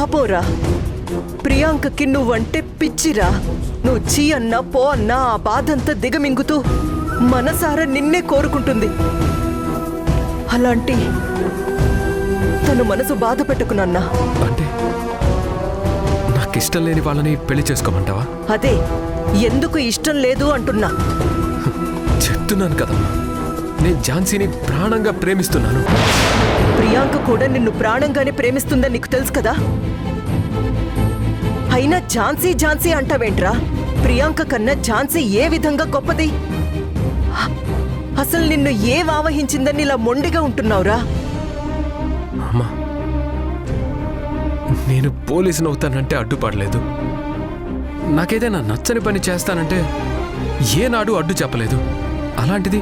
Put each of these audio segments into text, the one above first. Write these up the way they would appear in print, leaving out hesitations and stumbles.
పాపోరా, ప్రియాంకకి నువ్వంటే పిచ్చిరా. నువ్వు చీ అన్నా పో అన్నా ఆ బాధంతా దిగమింగుతూ మనసారా నిన్నే కోరుకుంటుంది. అలాంటి తను మనసు బాధ పెట్టుకున్నా. అంటే నాకిష్టం లేని వాళ్ళని పెళ్లి చేసుకోమంటావా? అదే, ఎందుకు ఇష్టం లేదు అంటున్నా. చెప్తున్నాను కదమ్మా, నేను ఝాన్సీని ప్రాణంగా ప్రేమిస్తున్నాను. ప్రియాంక కూడా నిన్ను ప్రాణంగానే ప్రేమిస్తుందని నీకు తెలుసు కదా. అయినా ఝాన్సీ ఝాన్సీ అంటావేంట్రా? ప్రియాంక కన్నా ఝాన్సీ ఏ విధంగా గొప్పది? అసలు నిన్ను ఏం ఆవహించిందని ఇలా మొండిగా ఉంటున్నావురా? అమ్మా, నేను పోలీసును అవుతానంటే అడ్డుపడలేదు. నాకేదైనా నచ్చని పని చేస్తానంటే ఏనాడు అడ్డు చెప్పలేదు. అలాంటిది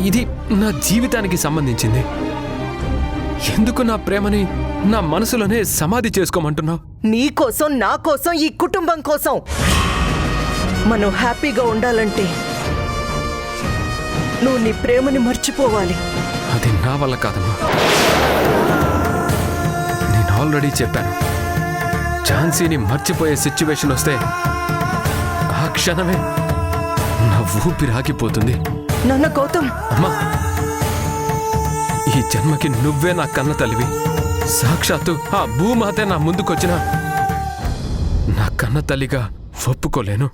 ఇది నా జీవితానికి సంబంధించింది. ఎందుకు నా ప్రేమని నా మనసులోనే సమాధి చేసుకోమంటున్నావు? నీకోసం, నా కోసం, ఈ కుటుంబం కోసం మనం హ్యాపీగా ఉండాలంటే నువ్వు నీ ప్రేమని మర్చిపోవాలి. అది నా వల్ల కాదమ్మా. నేను ఆల్రెడీ చెప్పాను, ఝాన్సీని మర్చిపోయే సిచ్యువేషన్ వస్తే ఆ క్షణమే నా ఊపిరి ఆగిపోతుంది. నాన్న గౌతమ్, అమ్మా, ఈ జన్మకి నువ్వే నా కన్న తల్లివి. సాక్షాత్తు ఆ భూమాతే నా ముందుకొచ్చిన నా కన్న తల్లిగా ఒప్పుకోలేను.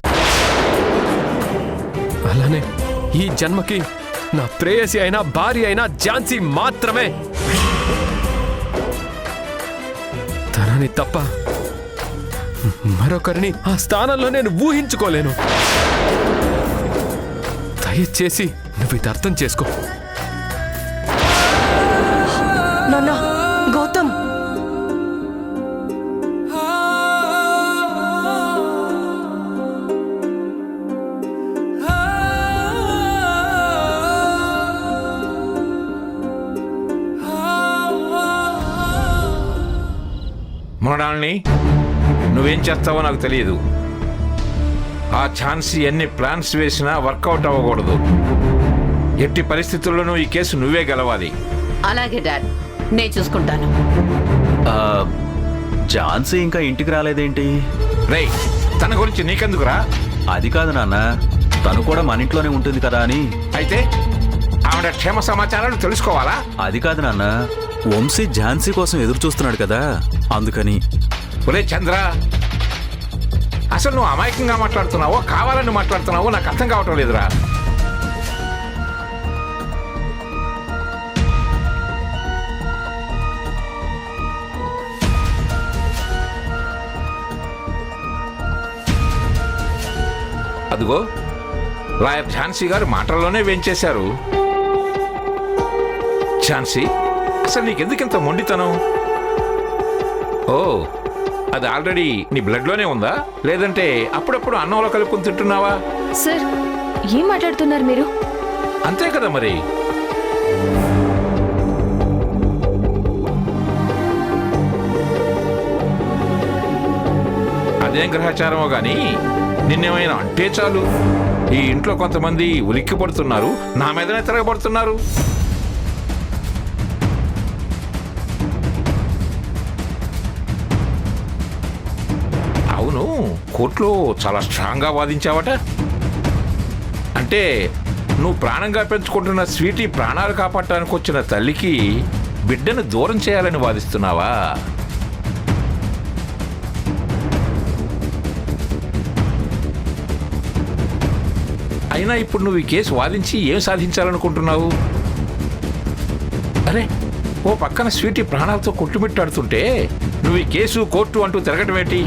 అలానే ఈ జన్మకి నా ప్రేయసి అయినా భార్య అయినా ఝాన్సీ మాత్రమే. తనని తప్ప మరొకరిని ఆ స్థానంలో నేను ఊహించుకోలేను. దయచేసి నువ్వు ఇది అర్థం చేసుకో. నాన్న గౌతమ్, మృణాల్ని నువ్వేం చేస్తావో నాకు తెలియదు. ఆ ఝాన్సీ ఎన్ని ప్లాన్స్ వేసినా వర్కౌట్ అవ్వకూడదు. ఎట్టి పరిస్థితుల్లోనూ ఈ కేసు నువ్వే గెలవాలి. అలాగే డాడ్, నేను చూసుకుంటాను. ఝాన్సీ ఇంకా ఇంటికి రాలేదేంటి? రేయ్, తన గురించి నీకెందుకురా? అది కాదు నాన్న, తను కూడా మన ఇంట్లోనే ఉంటుంది కదా అని. అయితే ఆవిడ క్షేమ సమాచారాలు తెలుసుకోవాలా? అది కాదు నాన్న, వంశీ ఝాన్సీ కోసం ఎదురు చూస్తున్నాడు కదా, అందుకని. ఒరే చంద్ర, అసలు నువ్వు అమాయకంగా మాట్లాడుతున్నావో కావాలని మాట్లాడుతున్నావో నాకు అర్థం కావటం లేదురా. అదిగో లాయర్ ఝాన్సీ గారు మాటల్లోనే వేంచేశారు. ఝాన్సీ, అసలు నీకెందుకింత మొండితనం? ఓ, అది ఆల్రెడీ నీ బ్లడ్లోనే ఉందా, లేదంటే అప్పుడప్పుడు అన్నంలో కలుపుకొని తింటున్నావా? సార్, ఏం మాట్లాడుతున్నారు మీరు? అంతే కదా మరి. అదేం గ్రహచారమో గాని నిన్నేమైనా అంటే చాలు ఈ ఇంట్లో కొంతమంది ఉలిక్కి పడుతున్నారు, నా మీదనే తిరగబడుతున్నారు. అవును, కోర్టులో చాలా స్ట్రాంగ్గా వాదించావట. అంటే నువ్వు ప్రాణంగా పెంచుకుంటున్న స్వీటీ ప్రాణాలు కాపాడటానికి వచ్చిన తల్లికి బిడ్డను దూరం చేయాలని వాదిస్తున్నావా? అయినా ఇప్పుడు నువ్వు ఈ కేసు వాదించి ఏం సాధించాలనుకుంటున్నావు? అరే, ఓ పక్కన స్వీటీ ప్రాణాలతో కొట్టుమిట్టాడుతుంటే నువ్వు ఈ కేసు కోర్టు అంటూ తిరగటం ఏంటి?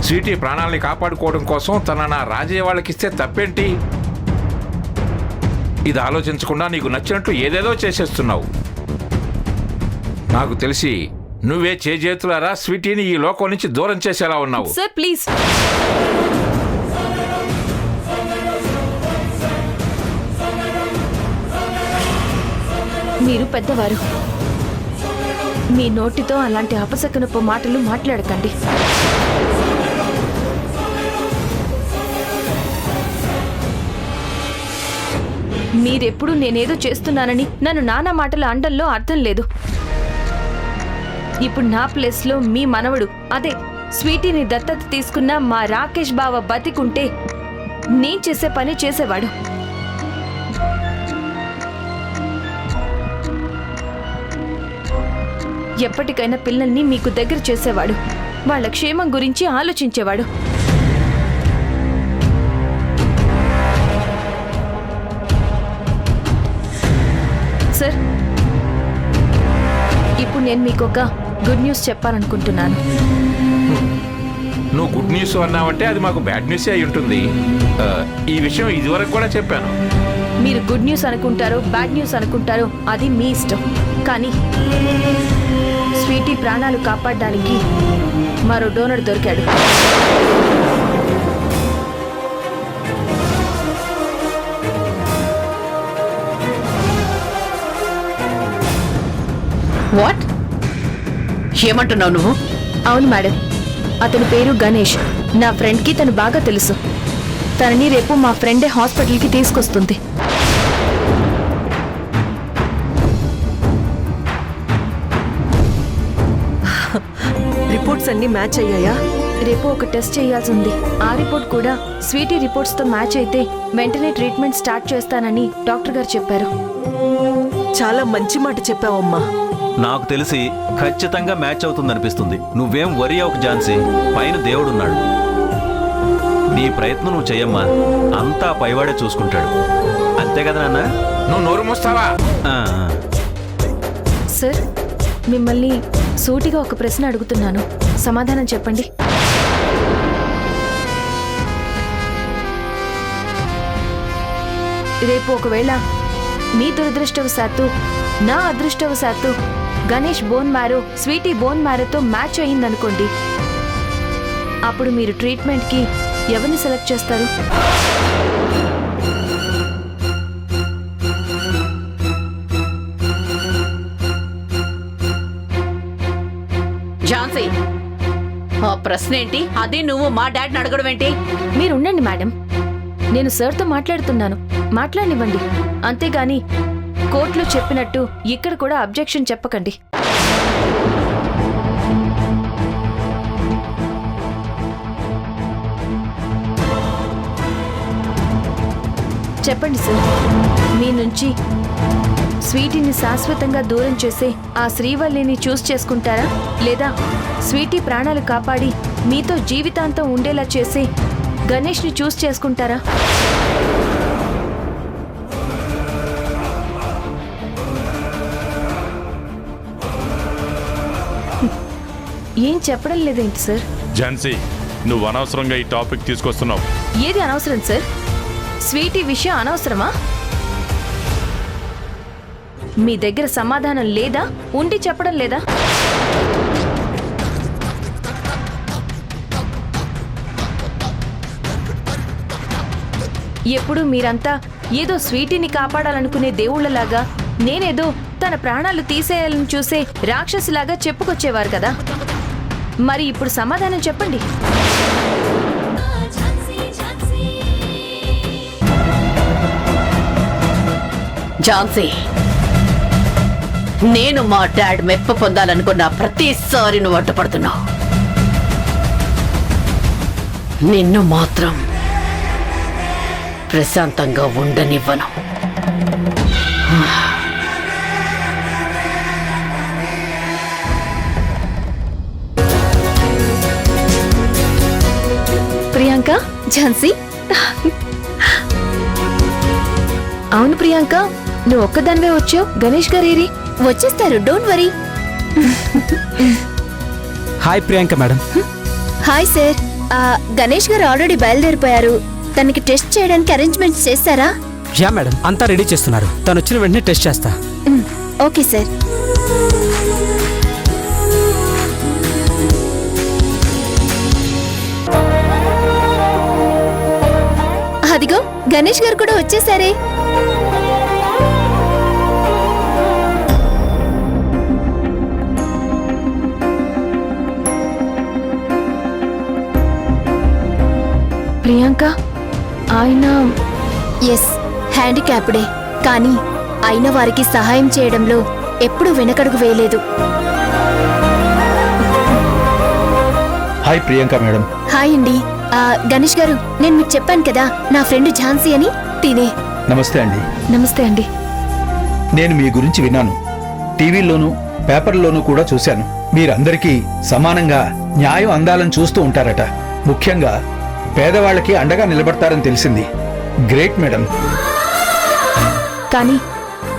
స్వీటీ ప్రాణాలని కాపాడుకోవడం కోసం తన నా రాజయ్య వాళ్ళకిస్తే తప్పేంటి? ఇది ఆలోచించకుండా నీకు నచ్చినట్టు ఏదేదో చేసేస్తున్నావు. నాకు తెలిసి నువ్వే చేతులారా స్వీటీని ఈ లోకం నుంచి దూరం చేసేలా ఉన్నావు. Sir please. మీరు పెద్దవారు, మీ నోటితో అలాంటి అపశకునపు మాటలు మాట్లాడకండి. మీరెప్పుడు నేనేదో చేస్తున్నానని నన్ను నానా మాటలు అండంలో అర్థం లేదు. ఇప్పుడు నా ప్లేస్లో మీ మనవడు, అదే స్వీటీని దత్తత తీసుకున్న మా రాకేష్ బావ బతికుంటే నేను చేసే పని చేసేవాడు. ఎప్పటికైనా పిల్లల్ని మీకు దగ్గర చేసేవాడు, వాళ్ళ క్షేమం గురించి ఆలోచించేవాడు. సార్, ఇప్పుడు నేను మీకు ఒక గుడ్ న్యూస్ చెప్పాలనుకుంటున్నాను. నువ్వు గుడ్ న్యూస్ అన్నావంటే అది మాకు బ్యాడ్ న్యూస్ అయి ఉంటుంది. ఈ విషయం ఇదివరకు కూడా చెప్పాను. మీరు గుడ్ న్యూస్ అనుకుంటారో బ్యాడ్ న్యూస్ అనుకుంటారో అది మీ ఇష్టం, కానీ స్వీటీ ప్రాణాలు కాపాడడానికి మరో డోనర్ దొరికాడు. వాట్ ఏమంటున్నావు నువ్వు? అవును మేడం, అతని పేరు గణేష్. నా ఫ్రెండ్కి తను బాగా తెలుసు. తనని రేపు మా ఫ్రెండే హాస్పిటల్కి తీసుకొస్తుంది. రిపోర్ట్స్ అన్ని మ్యాచ్ అయ్యాయా? రేపు ఒక టెస్ట్ చేయాల్సి ఉంది. ఆ రిపోర్ట్ కూడా స్వీటీ రిపోర్ట్స్తో మ్యాచ్ అయితే వెంటనే ట్రీట్మెంట్ స్టార్ట్ చేస్తానని డాక్టర్ గారు చెప్పారు. చాలా మంచి మాట చెప్పావమ్మా. నాకు తెలిసి ఖచ్చితంగా మ్యాచ్ అవుతుందనిపిస్తుంది. నువ్వేం వరి అవ్వకు ఝాన్సీ, పైన దేవుడున్నాడు. నీ ప్రయత్నం నువ్వు చెయ్యమ్మా, అంతా పైవాడే చూసుకుంటాడు. అంతే కదా నాన్న? నువ్వు నోరు మూస్తావా? సార్, మిమ్మల్ని సూటిగా ఒక ప్రశ్న అడుగుతున్నాను, సమాధానం చెప్పండి. రేపు ఒకవేళ మీ దురదృష్టవశాత్తు, నా అదృష్టవశాత్తు Ganesh bone marrow Sweety bone మ్యారోతో మ్యాచ్ అయ్యిందనుకోండి, అప్పుడు మీరు ట్రీట్మెంట్కి ఎవరిని సెలెక్ట్ చేస్తారు? ఝాన్సీ, ఆ ప్రశ్న ఏంటి? అది నువ్వు మా డాడీని అడగడం ఏంటి? మీరు ఉండండి మేడం, నేను సార్తో మాట్లాడుతున్నాను, మాట్లాడనివ్వండి. అంతేగాని కోర్టులో చెప్పినట్టు ఇక్కడ కూడా అబ్జెక్షన్ చెప్పకండి. చెప్పండి సార్, మీ నుంచి స్వీటీని శాశ్వతంగా దూరం చేసే ఆ శ్రీవల్లిని చూస్ చేసుకుంటారా, లేదా స్వీటీ ప్రాణాలు కాపాడి మీతో జీవితాంతం ఉండేలా చేసే గణేష్ని చూస్ చేసుకుంటారా? ఏం చెప్పడం లేదేంటి సార్? ఝాన్సీ, నువ్వు అనవసరంగా ఈ టాపిక్ తీసుకొస్తున్నావు. ఏది అనవసరం సార్? స్వీటీ విషయం అనవసరమా? మీ దగ్గర సమాధానం లేదా, ఉండి చెప్పడం లేదా? ఎప్పుడు మీరంతా ఏదో స్వీటీని కాపాడాలనుకునే దేవుళ్లలాగా, నేనేదో తన ప్రాణాలు తీసేయాలని చూసే రాక్షసులాగా చెప్పుకొచ్చేవారు కదా. మరి ఇప్పుడు సమాధానం చెప్పండి. ఝాన్సీ, నేను మా డాడ్ మెప్ప పొందాలనుకున్న ప్రతిసారి నువ్వు అడ్డుపడుతున్నావు. నిన్ను మాత్రం ప్రశాంతంగా ఉండనివ్వను. ప్రియాంక, ఝాన్సీ. అవును ప్రియాంక, నువ్వు ఒక్కదానివే వచ్చావు. గణేష్ గారేరి? వచ్చేస్తారు, don't worry. Hi Priyanka madam. Hi sir. Ganesh గారు ఆల్రెడీ బయలుదేరిపోయారు. తనకి టెస్ట్ చేయడానికి అరేంజ్మెంట్స్ చేస్తారా? యా మేడం, అంతా రెడీ చేస్తున్నారు. తను వచ్చిన వెంటనే టెస్ట్ చేస్తా. Okay sir. అదిగో గణేష్ గారు కూడా వచ్చేసారే. ప్రియాంక, ఆయన ఎస్, హ్యాండిక్యాప్డే. కానీ అయిన వారికి సహాయం చేయడంలో ఎప్పుడూ వెనకడుగు వేయలేదు. Hi Priyanka madam. హాయ్ అండి. గణేష్ గారు, నేను మీకు చెప్పాను కదా నా ఫ్రెండ్ ఝాన్సీ అని, తినే. నమస్తే అండి. నమస్తే అండి. నేను మీ గురించి విన్నాను. టీవీల్లోనూ పేపర్లోనూ కూడా చూశాను. మీరందరికీ సమానంగా న్యాయం అందాలని చూస్తూ ఉంటారట. ముఖ్యంగా పేదవాళ్ళకి అండగా నిలబడతారని తెలిసింది. Great madam. కానీ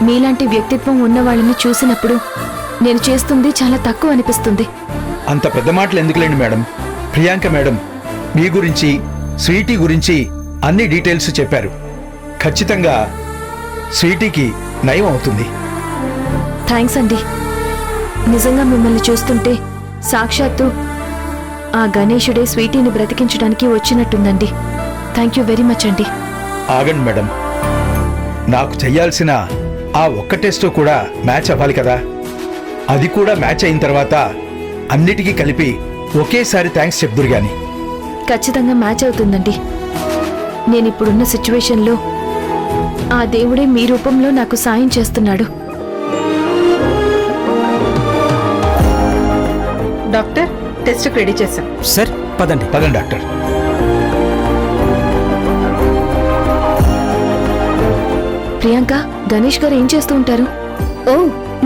మీలాంటి వ్యక్తిత్వం ఉన్న వాళ్ళని చూసినప్పుడు నేను చేస్తుంది చాలా తక్కువ అనిపిస్తుంది. అంత పెద్ద మాటలు ఎందుకులేండి మేడం. ప్రియాంక మేడం మీ గురించి, స్వీటీ గురించి అన్ని డీటెయిల్స్ చెప్పారు. ఖచ్చితంగా స్వీటీకి నయం అవుతుంది. థ్యాంక్స్ అండి. నిజంగా మిమ్మల్ని చూస్తుంటే సాక్షాత్తు ఆ గణేశుడే స్వీటీని బ్రతికించడానికి వచ్చినట్టుందండి. థ్యాంక్ యూ వెరీ మచ్ అండి. ఆగండి మేడం, నాకు చెయ్యాల్సిన ఆ ఒక్క టెస్ట్ కూడా మ్యాచ్ అవ్వాలి కదా. అది కూడా మ్యాచ్ అయిన తర్వాత అన్నిటికీ కలిపి ఒకేసారి థ్యాంక్స్ చెప్దురు గాని. ఖచ్చితంగా మ్యాచ్ అవుతుందండి. నేనిప్పుడున్న సిచ్యువేషన్లో ఆ దేవుడే మీ రూపంలో నాకు సాయం చేస్తున్నాడు. డాక్టర్, టెస్ట్ రెడీ చేశాం. సార్ పదండి. పదండి డాక్టర్. ప్రియాంక, గణేష్ గారు ఏం చేస్తూ ఉంటారు? ఓ,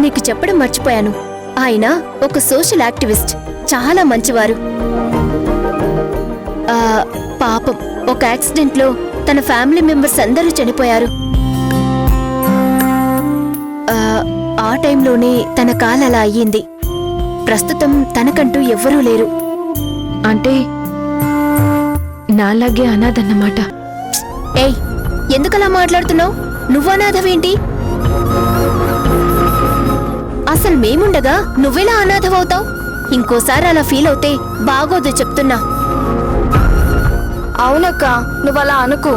నీకు చెప్పడం మర్చిపోయాను. ఆయన ఒక సోషల్ యాక్టివిస్ట్, చాలా మంచివారు. పాపం ఒక యాక్సిడెంట్ లో తన ఫ్యామిలీ మెంబర్స్ అందరూ చనిపోయారు. ఆ టైంలోనే తన కాలు అలా అయ్యింది. ప్రస్తుతం తనకంటూ ఎవ్వరూ లేరు. అంటే నాలాగే అనాథన్నమాట. ఏయ్, ఎందుకలా మాట్లాడుతున్నావు? నువ్వు అనాథవేంటి? అసలు మేముండగా నువ్వెలా అనాథవవుతావు? ఇంకోసారి అలా ఫీల్ అవుతే బాగోదు చెప్తున్నా. అవునక్క, నువ్వలా అనుకో.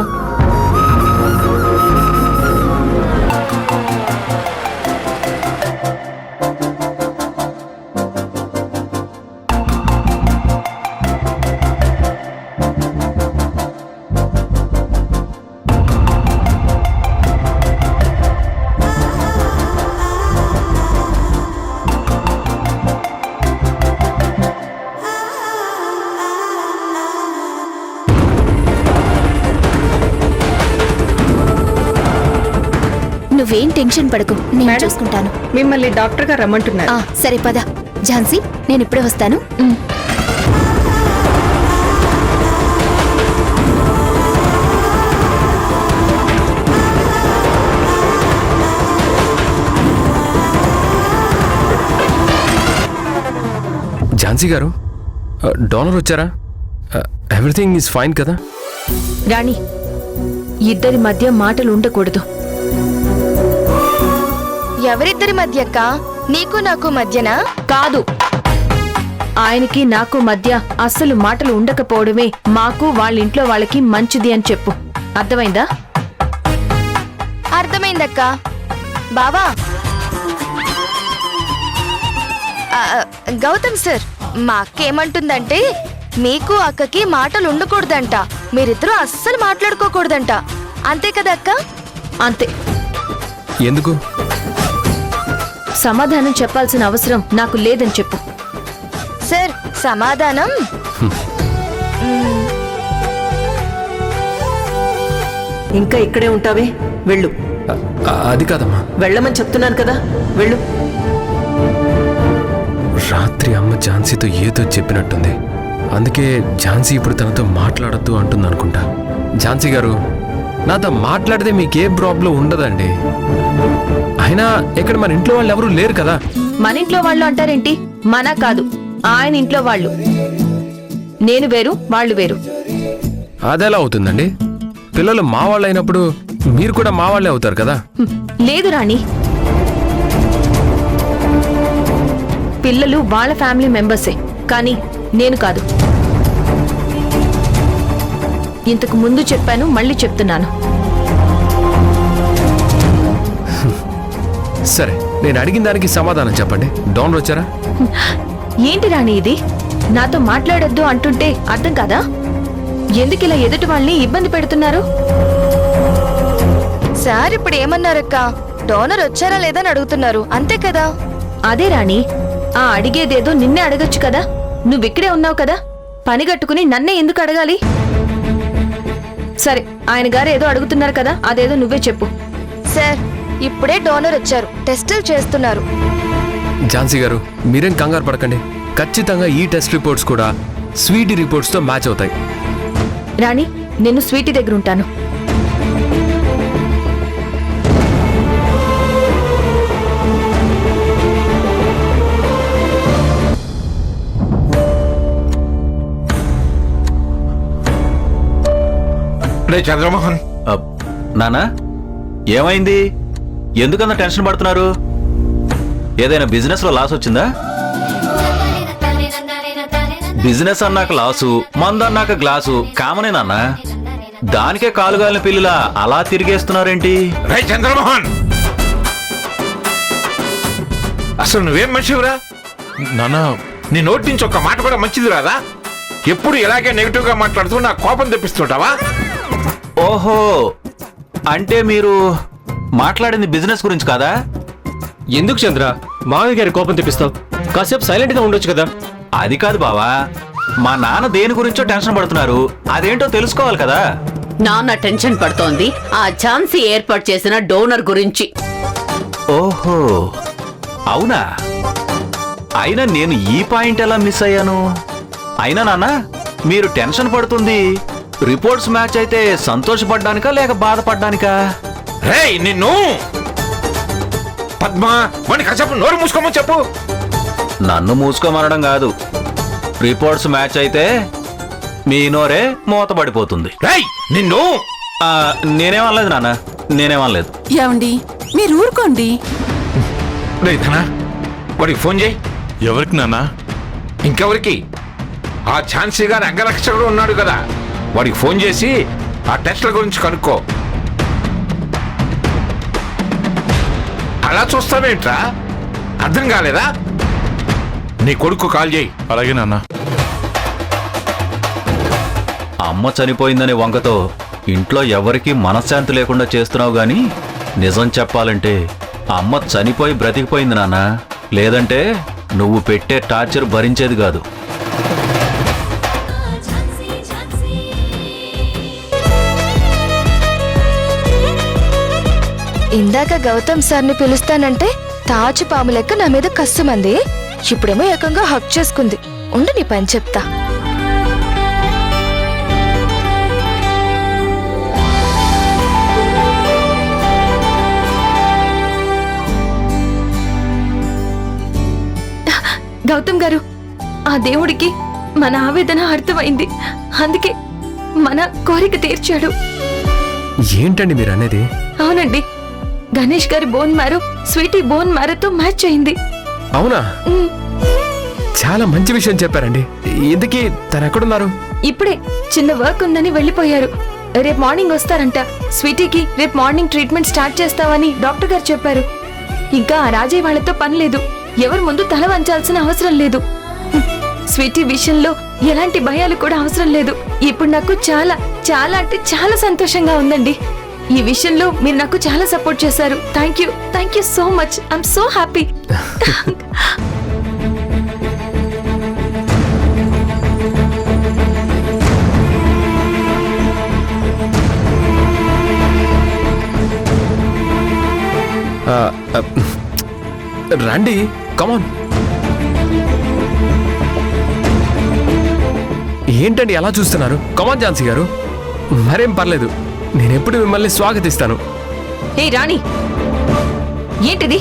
నువ్వేం టెన్షన్ పడకు, నేను మేడం, చూసుకుంటాను. మిమ్మల్ని డాక్టర్ గారు రమ్మంటున్నారు. సరే పద. ఝాన్సీ, నేను ఇప్పుడే వస్తాను. ఝాన్సీ గారు, డోనర్ వచ్చారా? ఎవ్రీథింగ్ ఈజ్ ఫైన్ కదా? రాణి, ఇద్దరి మధ్య మాటలు ఉండకూడదు. ఎవరిద్దరి మధ్యక్క? నీకు నాకు మధ్యనా? కాదు, ఆయనకి నాకు మధ్య అస్సలు మాటలు ఉండకపోవడమే మాకు వాళ్ళ ఇంట్లో వాళ్ళకి మంచిది అని చెప్పు. అర్థమైందా? అర్థమైందక్క. బావా, గౌతమ్ సార్, మా అక్క ఏమంటుందంటే మీకు అక్కకి మాటలు ఉండకూడదంట, మీరిద్దరూ అస్సలు మాట్లాడుకోకూడదంట. అంతే కదా అక్క? అంతే. ఎందుకు? సమాధానం చెప్పాల్సిన అవసరం నాకు లేదని చెప్పు. సార్, సమాధానం ఇంకా ఇక్కడే ఉంటావే, వెళ్ళు. అది కాదమ్మా. వెళ్ళమని చెప్తున్నాను కదా, వెళ్ళు. రాత్రి అమ్మ ఝాన్సీతో ఏదో చెప్పినట్టుంది. అందుకే ఝాన్సీ ఇప్పుడు తనతో మాట్లాడద్దు అంటుంది అనుకుంటా. ఝాన్సీ గారు, నాతో మాట్లాడితే మీకే ప్రాబ్లం ఉండదండి. అయినా ఇక్కడ మన ఇంట్లో వాళ్ళు ఎవరూ లేరు కదా. మన ఇంట్లో వాళ్ళు అంటారేంటి? మన కాదు, ఆయన ఇంట్లో వాళ్ళు. నేను వేరు, వాళ్ళు వేరు. అదెలా అవుతుందండి? పిల్లలు మా వాళ్ళు అయినప్పుడు మీరు కూడా మా వాళ్ళే అవుతారు కదా. లేదు రాణి, పిల్లలు వాళ్ళ ఫ్యామిలీ మెంబర్సే, కానీ నేను కాదు. ఇంతకు ముందు చెప్పాను, మళ్ళీ చెప్తున్నాను. సరే, నేను అడిగిన దానికి సమాధానం చెప్పండి. డోనర్ వచ్చారా? ఏంటి రాణి ఇది? నాతో మాట్లాడొద్దు అంటుంటే అర్థం కాదా? ఎందుకు ఇలా ఎదుటి వాళ్ళని ఇబ్బంది పెడుతున్నారు? సార్ ఇప్పుడు ఏమన్నారక్క? డోనర్ వచ్చారా లేదా అని అడుగుతున్నారు, అంతే కదా? అదే రాణి, ఆ అడిగేదేదో నిన్నే అడగచ్చు కదా. నువ్విక్కడే ఉన్నావు కదా, పని కట్టుకుని నన్నే ఎందుకు అడగాలి? సరే, ఆయన గారు ఏదో అడుగుతున్నారు కదా, అదేదో నువ్వే చెప్పు. సార్, ఇప్పుడే డోనర్ వచ్చారు, టెస్టులు చేస్తున్నారు. ఝాన్సీ గారు, మీరేం కంగారు పడకండి. ఖచ్చితంగా ఈ టెస్ట్ రిపోర్ట్స్ కూడా స్వీటీ రిపోర్ట్స్తో మ్యాచ్ అవుతాయి. రాణి, నేను స్వీటీ దగ్గర ఉంటాను. రే చంద్రమోహన్, నానా ఏమైంది? ఎందుకన్నా టెన్షన్ పడుతున్నారు? ఏదైనా బిజినెస్ లో లాస్ వచ్చిందా? బిజినెస్ అన్నాక లాసు, మందు అన్నాక గ్లాసు కామనే నాన్న. దానికే కాలుగాలిన పిల్లిలా అలా తిరిగేస్తున్నారేంటి? రే చంద్రమోహన్, అసలు నువ్వేం మనిషివిరా? నానా, నీ నోటి నుంచి ఒక్క మాట కూడా మంచిది రాదా? ఎప్పుడు ఇలాగే నెగిటివ్ గా మాట్లాడుతూ నా కోపం తెప్పిస్తుంటావా? ఓహో, అంటే మీరు మాట్లాడింది బిజినెస్ గురించి కాదా? ఎందుకు చంద్ర మామయ్య గారి కోపం తెప్పిస్తావు? కాసేపు సైలెంట్ గా ఉండొచ్చు కదా. అది కాదు బావా, మా నాన్న దేని గురించో టెన్షన్ పడుతున్నారు, అదేంటో తెలుసుకోవాలి కదా. నాన్న టెన్షన్ పడుతోంది ఆ ఝాన్సీ ఏర్పాటు చేసిన డోనర్ గురించి. ఓహో, అవునా? అయినా నేను ఈ పాయింట్ ఎలా మిస్ అయ్యాను? అయినా నాన్న, మీరు టెన్షన్ పడుతుంది రిపోర్ట్స్ మ్యాచ్ అయితే సంతోషపడ్డానికా లేక బాధపడ్డానికా? రే నిన్ను పద్మ, వాడిని కాసేపు నోరు మూసుకోమని చెప్పు. నన్ను మూసుకోమనడం కాదు, రిపోర్ట్స్ మ్యాచ్ అయితే మీ నోరే మూతపడిపోతుంది. రేయ్ నిన్ను నేనేమనలేదు నాన్న, నేనేమనలేదు. ఏమండి, మీరు ఊరుకోండి. రే ధనా, వాడికి ఫోన్ చేయి. ఎవరికి నానా? ఇంకెవరికి? ఆ ఝాన్సీ గారి అంగరక్షకుడు ఉన్నాడు కదా, వాడికి ఫోన్ చేసి ఆ టెస్ట్ల గురించి కనుక్కో. అలా చూస్తావేంట్రా? అర్థం కాలేదా? నీ కొడుకు కాల్ చేయి. అలాగే నాన్న. అమ్మ చనిపోయిందనే వంకతో ఇంట్లో ఎవరికీ మనశ్శాంతి లేకుండా చేస్తున్నావు గాని, నిజం చెప్పాలంటే అమ్మ చనిపోయి బ్రతికిపోయింది నాన్న. లేదంటే నువ్వు పెట్టే టార్చర్ భరించేది కాదు. ఇందాక గౌతమ్ సార్ని పిలుస్తానంటే తాచు పాము లెక్క నా మీద కస్సుమంది, ఇప్పుడేమో ఏకంగా హక్ చేసుకుంది. ఉండు నీ పని చెప్తా. గౌతమ్ గారు, ఆ దేవుడికి మన ఆవేదన అర్థమైంది, అందుకే మన కోరిక తీర్చాడు. ఏంటండి మీరు అనేది? అవునండి, గణేష్ గారి బోన్ మ్యారో స్వీటీ బోన్ మ్యారోతో మ్యాచ్ అయింది. అవునా? చాలా మంచి విషయం చెప్పారండి. ఇందుకీ తను ఎక్కడున్నారు? ఇప్పుడే చిన్న వర్క్ ఉందని వెళ్ళిపోయారు. రేపు మార్నింగ్ వస్తారంట. స్వీటీకి రేపు మార్నింగ్ ట్రీట్మెంట్ స్టార్ట్ చేస్తామని డాక్టర్ గారు చెప్పారు. ఇంకా ఆ రాజయ్య వాళ్ళతో పని లేదు, ఎవరి ముందు తల వంచాల్సిన అవసరం లేదు. స్వీటీ విషయంలో ఎలాంటి భయాలు కూడా అవసరం లేదు. ఇప్పుడు నాకు చాలా చాలా అంటే చాలా సంతోషంగా ఉందండి. ఈ విషయంలో మీరు నాకు చాలా సపోర్ట్ చేశారు. Thank you so much. I'm so happy. రండి, కమాన్. ఏంటండి అలా చూస్తున్నారు? కమాన్ ఝాన్సీ గారు, మరేం పర్లేదు, నేనెప్పుడు మిమ్మల్ని స్వాగతిస్తాను. ఏ రాణి, ఏంటిది?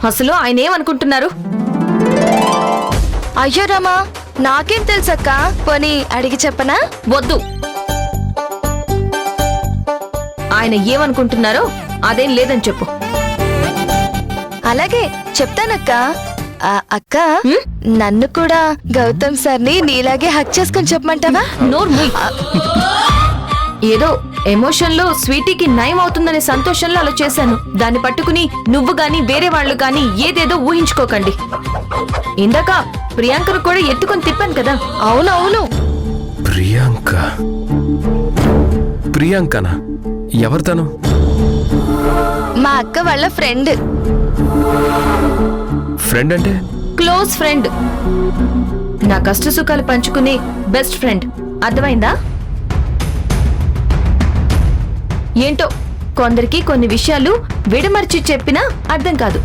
అసలు ఆయన ఏమనుకుంటున్నారు? అయ్యో రామా, నాకేం తెలుసక్క, పోనీ అడిగి చెప్పనా? వద్దు. ఆయన ఏమనుకుంటున్నారో అదేం లేదని చెప్పు. అలాగే చెప్తానక్క. అక్క, నన్ను కూడా గౌతమ్ సార్ని నీలాగే హక్ చేసుకొని చెప్పమంటావా? నోర్మూయ్. ఏదో ఎమోషన్ లో స్వీటీకి నయం అవుతుందనే సంతోషంలో అలా చేశాను. దాన్ని పట్టుకుని నువ్వు గాని వేరే వాళ్ళు గాని ఏదేదో ఊహించుకోకండి. ఇందాక ప్రియాంకను కూడా ఎత్తుకొని తిప్పాను కదా. అవునవును. ప్రియాంకనా? ఎవరు తను? మా అక్క వాళ్ళ ఫ్రెండ్. ఫ్రెండ్ అంటే? Close friend. నా కష్ట సుఖాలు పంచుకునే బెస్ట్ ఫ్రెండ్. అర్థమైందా? ఏంటో కొందరికి కొన్ని విషయాలు విడమర్చి చెప్పినా అర్థం కాదు.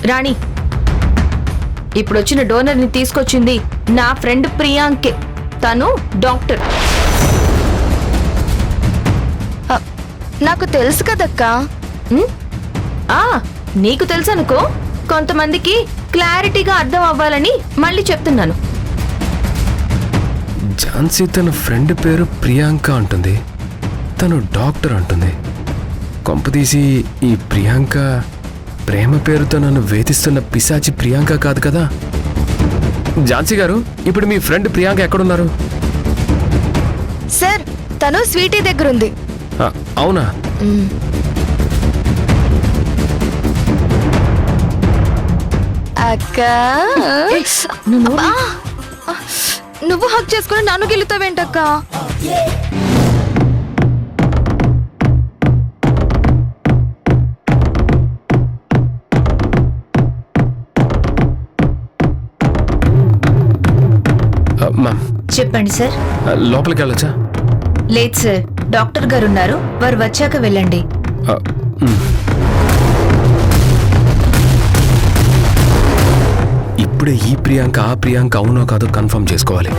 రాణి, ఇప్పుడొచ్చిన డోనర్ని తీసుకొచ్చింది నా ఫ్రెండ్ ప్రియాంకే. తను డాక్టర్. నాకు తెలుసు కదక్కా. నీకు తెలుసు అనుకో. కొంతమందికి క్లారిటీగా అర్థం అవ్వాలని మళ్ళీ చెప్తున్నాను. ఝాన్సీ తన ఫ్రెండ్ పేరు ప్రియాంక అంటుంది, తను డాక్టర్ అంటుంది. కొంపదీసి ఈ ప్రియాంక ప్రేమ పేరుతో నన్ను వేధిస్తున్న పిశాచి ప్రియాంక కాదు కదా? ఝాన్సీ గారు, ఇప్పుడు మీ ఫ్రెండ్ ప్రియాంక ఎక్కడున్నారు? సార్, తను స్వీటీ దగ్గర ఉంది. అవునా? అక్క, నువ్వు హక్ చేసుకుని నన్ను గెలుతావేంటక్క? చెప్పండి సార్. లోపలికి వెళ్ళొచ్చా? లేదు సార్, డాక్టర్ గారు ఉన్నారు. వారు వచ్చాక వెళ్ళండి. ఇప్పుడే ఈ ప్రియాంక ఆ ప్రియాంక అవునో కాదో కన్ఫర్మ్ చేసుకోవాలి.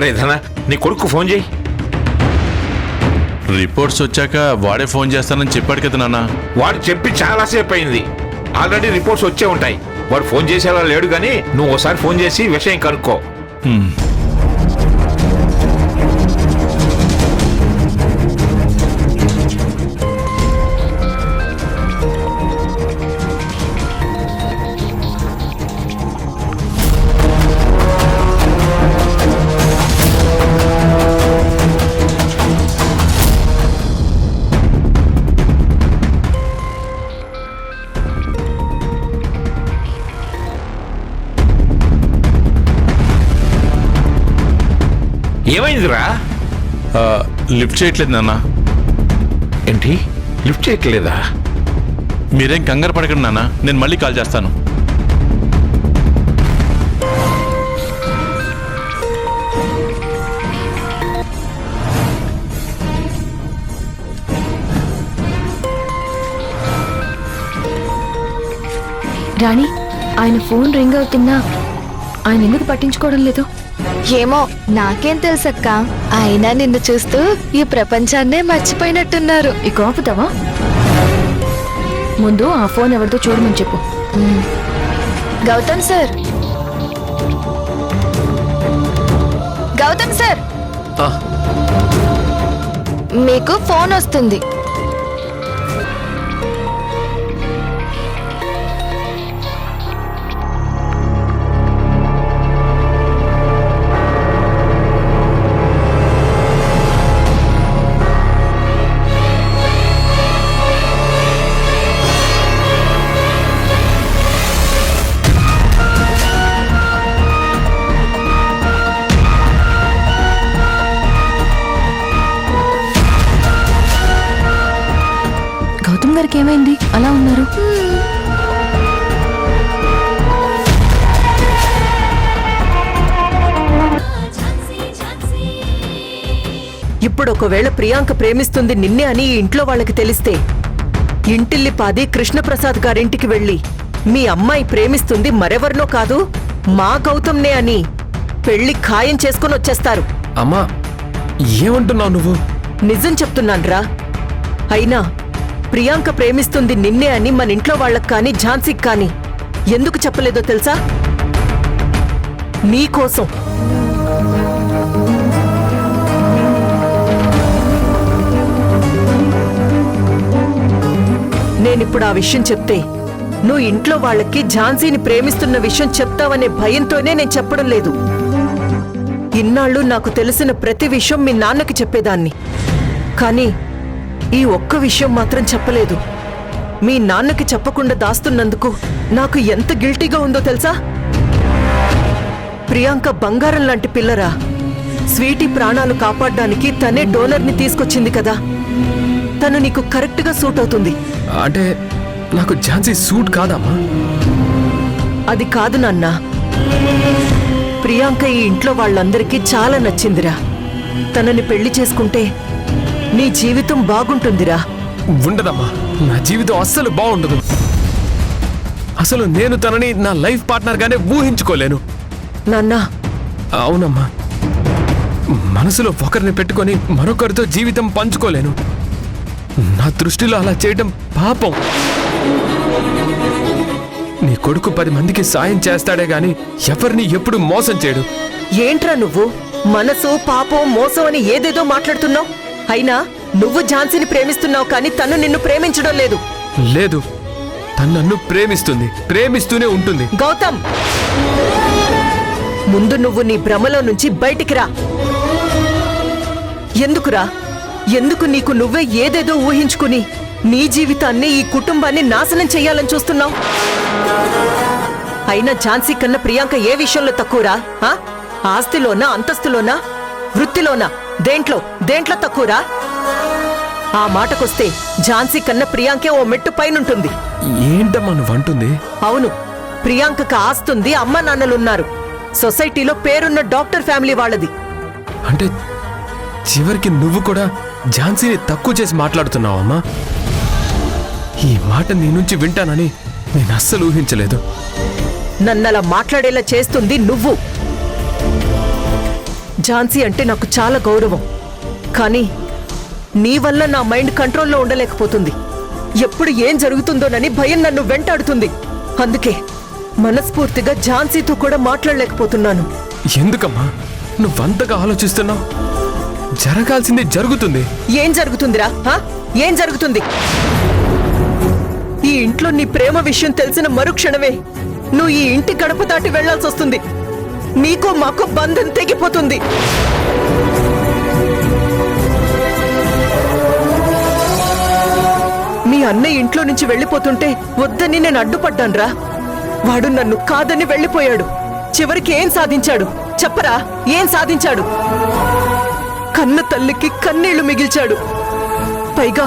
రే ధన, నీ కొడుకు ఫోన్ చేయి. రిపోర్ట్స్ వచ్చాక వాడే ఫోన్ చేస్తానని చెప్పాడు కదా నాన్న. వాడు చెప్పి చాలాసేపు అయింది. ఆల్రెడీ రిపోర్ట్స్ వచ్చే ఉంటాయి. వాడు ఫోన్ చేసేలా లేడు, కానీ నువ్వు ఒకసారి ఫోన్ చేసి విషయం కనుక్కో. ఏమైందిరా? లిఫ్ట్ చేయట్లేదు నాన్న. ఏంటి లిఫ్ట్ చేయట్లేదా? మీరేం కంగారు పడకండి నాన్న, నేను మళ్ళీ కాల్ చేస్తాను. రాణి, ఆయన ఫోన్ రింగ్ అవుతున్నా ఆయన ఎందుకు పట్టించుకోవడం లేదు? ఏమో నాకేం తెలుసక్క, అయినా నిన్ను చూస్తూ ఈ ప్రపంచాన్నే మర్చిపోయినట్టున్నారు. ఇక ఆపుతావా? ముందు ఆ ఫోన్ ఎవరితో చూడమని చెప్పు. గౌతమ్ సార్, గౌతమ్ సార్, ఆ, మీకు ఫోన్ వస్తుంది. గౌతమ్ గారికి ఏమైంది అలా ఉన్నారు? ఇప్పుడు ఒకవేళ ప్రియాంక ప్రేమిస్తుంది నిన్నే అని ఈ ఇంట్లో వాళ్ళకి తెలిస్తే ఇంటిల్లిపాది కృష్ణప్రసాద్ గారింటికి వెళ్ళి మీ అమ్మాయి ప్రేమిస్తుంది మరెవరినో కాదు మా గౌతమ్నే అని పెళ్లి ఖాయం చేసుకుని వచ్చేస్తారు. అమ్మా ఏమంటున్నావు నువ్వు? నిజం చెప్తున్నాన్రా. అయినా ప్రియాంక ప్రేమిస్తుంది నిన్నే అని మన ఇంట్లో వాళ్ళకి కానీ ఝాన్సీకి కానీ ఎందుకు చెప్పలేదో తెలుసా? నీకోసం. నేనిప్పుడు ఆ విషయం చెప్తే నువ్వు ఇంట్లో వాళ్ళకి ఝాన్సీని ప్రేమిస్తున్న విషయం చెప్తావనే భయంతోనే నేను చెప్పడం లేదు. ఇన్నాళ్ళు నాకు తెలిసిన ప్రతి విషయం మీ నాన్నకి చెప్పేదాన్ని. కానీ ఈ ఒక్క విషయం మాత్రం చెప్పలేదు. మీ నాన్నకి చెప్పకుండా దాస్తున్నందుకు నాకు ఎంత గిల్టీగా ఉందో తెలుసా? ప్రియాంక బంగారం లాంటి పిల్లరా. స్వీటీ ప్రాణాలు కాపాడడానికి తనే డోనర్ని తీసుకొచ్చింది కదా. తను నీకు కరెక్ట్గా సూట్ అవుతుంది. అంటే నాకు ఝాన్సీ సూట్ కాదమ్మా. అది కాదు నాన్న. ప్రియాంక ఈ ఇంట్లో వాళ్ళందరికీ చాలా నచ్చిందిరా. తనని పెళ్లి చేసుకుంటే నీ జీవితం బాగుంటుందిరా. ఉండదమ్మా, నా జీవితం అస్సలు బాగుండదు. అసలు నేను తనని నా లైఫ్ పార్ట్నర్ గానే ఊహించుకోలేను. నాన్నా. అవునమ్మా, మనసులో ఒకరిని పెట్టుకొని మరొకరితో జీవితం పంచుకోలేను. నా దృష్టిలో అలా చేయడం పాపం. నీ కొడుకు 10 మందికి సాయం చేస్తాడే గాని ఎవరిని ఎప్పుడు మోసం చేయడు. ఏంట్రా నువ్వు మనసు పాపం మోసం అని ఏదేదో మాట్లాడుతున్నావు? అయినా నువ్వు ఝాన్సీని ప్రేమిస్తున్నావు కానీ తను నిన్ను ప్రేమించడం లేదు. లేదు, తను నన్ను ప్రేమిస్తుంది, ప్రేమిస్తూనే ఉంటుంది. గౌతమ్, ముందు నువ్వు నీ భ్రమలో నుంచి బయటికి రా. ఎందుకురా? ఎందుకు నీకు నువ్వే ఏదేదో ఊహించుకుని నీ జీవితాన్ని ఈ కుటుంబాన్ని నాశనం చెయ్యాలని చూస్తున్నావు? అయినా ఝాన్సీ కన్నా ప్రియాంక ఏ విషయంలో తక్కువరా? ఆస్తిలోనా, అంతస్తులోనా, వృత్తిలోనా, దేంట్లో తక్కువరా? ఆ మాటకొస్తే ఝాన్సీ కన్నా ప్రియాంకే ఓ మెట్టు పైనుంటుంది. ఏంటమ్మా నువ్వంటుంది? అవును, ప్రియాంకకు ఆస్తుంది, అమ్మ నాన్నలున్నారు, సొసైటీలో పేరున్న డాక్టర్ ఫ్యామిలీ వాళ్ళది. అంటే చివరికి నువ్వు కూడా ఝాన్సీని తక్కువ చేసి మాట్లాడుతున్నావమ్మా? ఈ మాట నీ నుంచి వింటానని నేను అస్సలు ఊహించలేదు. నన్నలా మాట్లాడేలా చేస్తుంది నువ్వు. ఝాన్సీ అంటే నాకు చాలా గౌరవం. కానీ నీ వల్ల నా మైండ్ కంట్రోల్లో ఉండలేకపోతుంది. ఎప్పుడు ఏం జరుగుతుందోనని భయం నన్ను వెంటాడుతుంది. అందుకే మనస్ఫూర్తిగా ఝాన్సీతో కూడా మాట్లాడలేకపోతున్నాను. ఎందుకమ్మా నువ్వంతగా ఆలోచిస్తున్నావు? జరగాల్సింది జరుగుతుంది. ఏం జరుగుతుందిరా? ఏం జరుగుతుంది? ఈ ఇంట్లో నీ ప్రేమ విషయం తెలిసిన మరుక్షణమే నువ్వు ఈ ఇంటి గడప దాటి వెళ్లాల్సి వస్తుంది. నీకు మాకు బంధం తెగిపోతుంది. మీ అన్నయ్య ఇంట్లో నుంచి వెళ్ళిపోతుంటే వద్దని నేను అడ్డుపడ్డాన్రా. వాడు నన్ను కాదని వెళ్ళిపోయాడు. చివరికి ఏం సాధించాడు చెప్పరా? ఏం సాధించాడు? కన్న తల్లికి కన్నీళ్లు మిగిల్చాడు. పైగా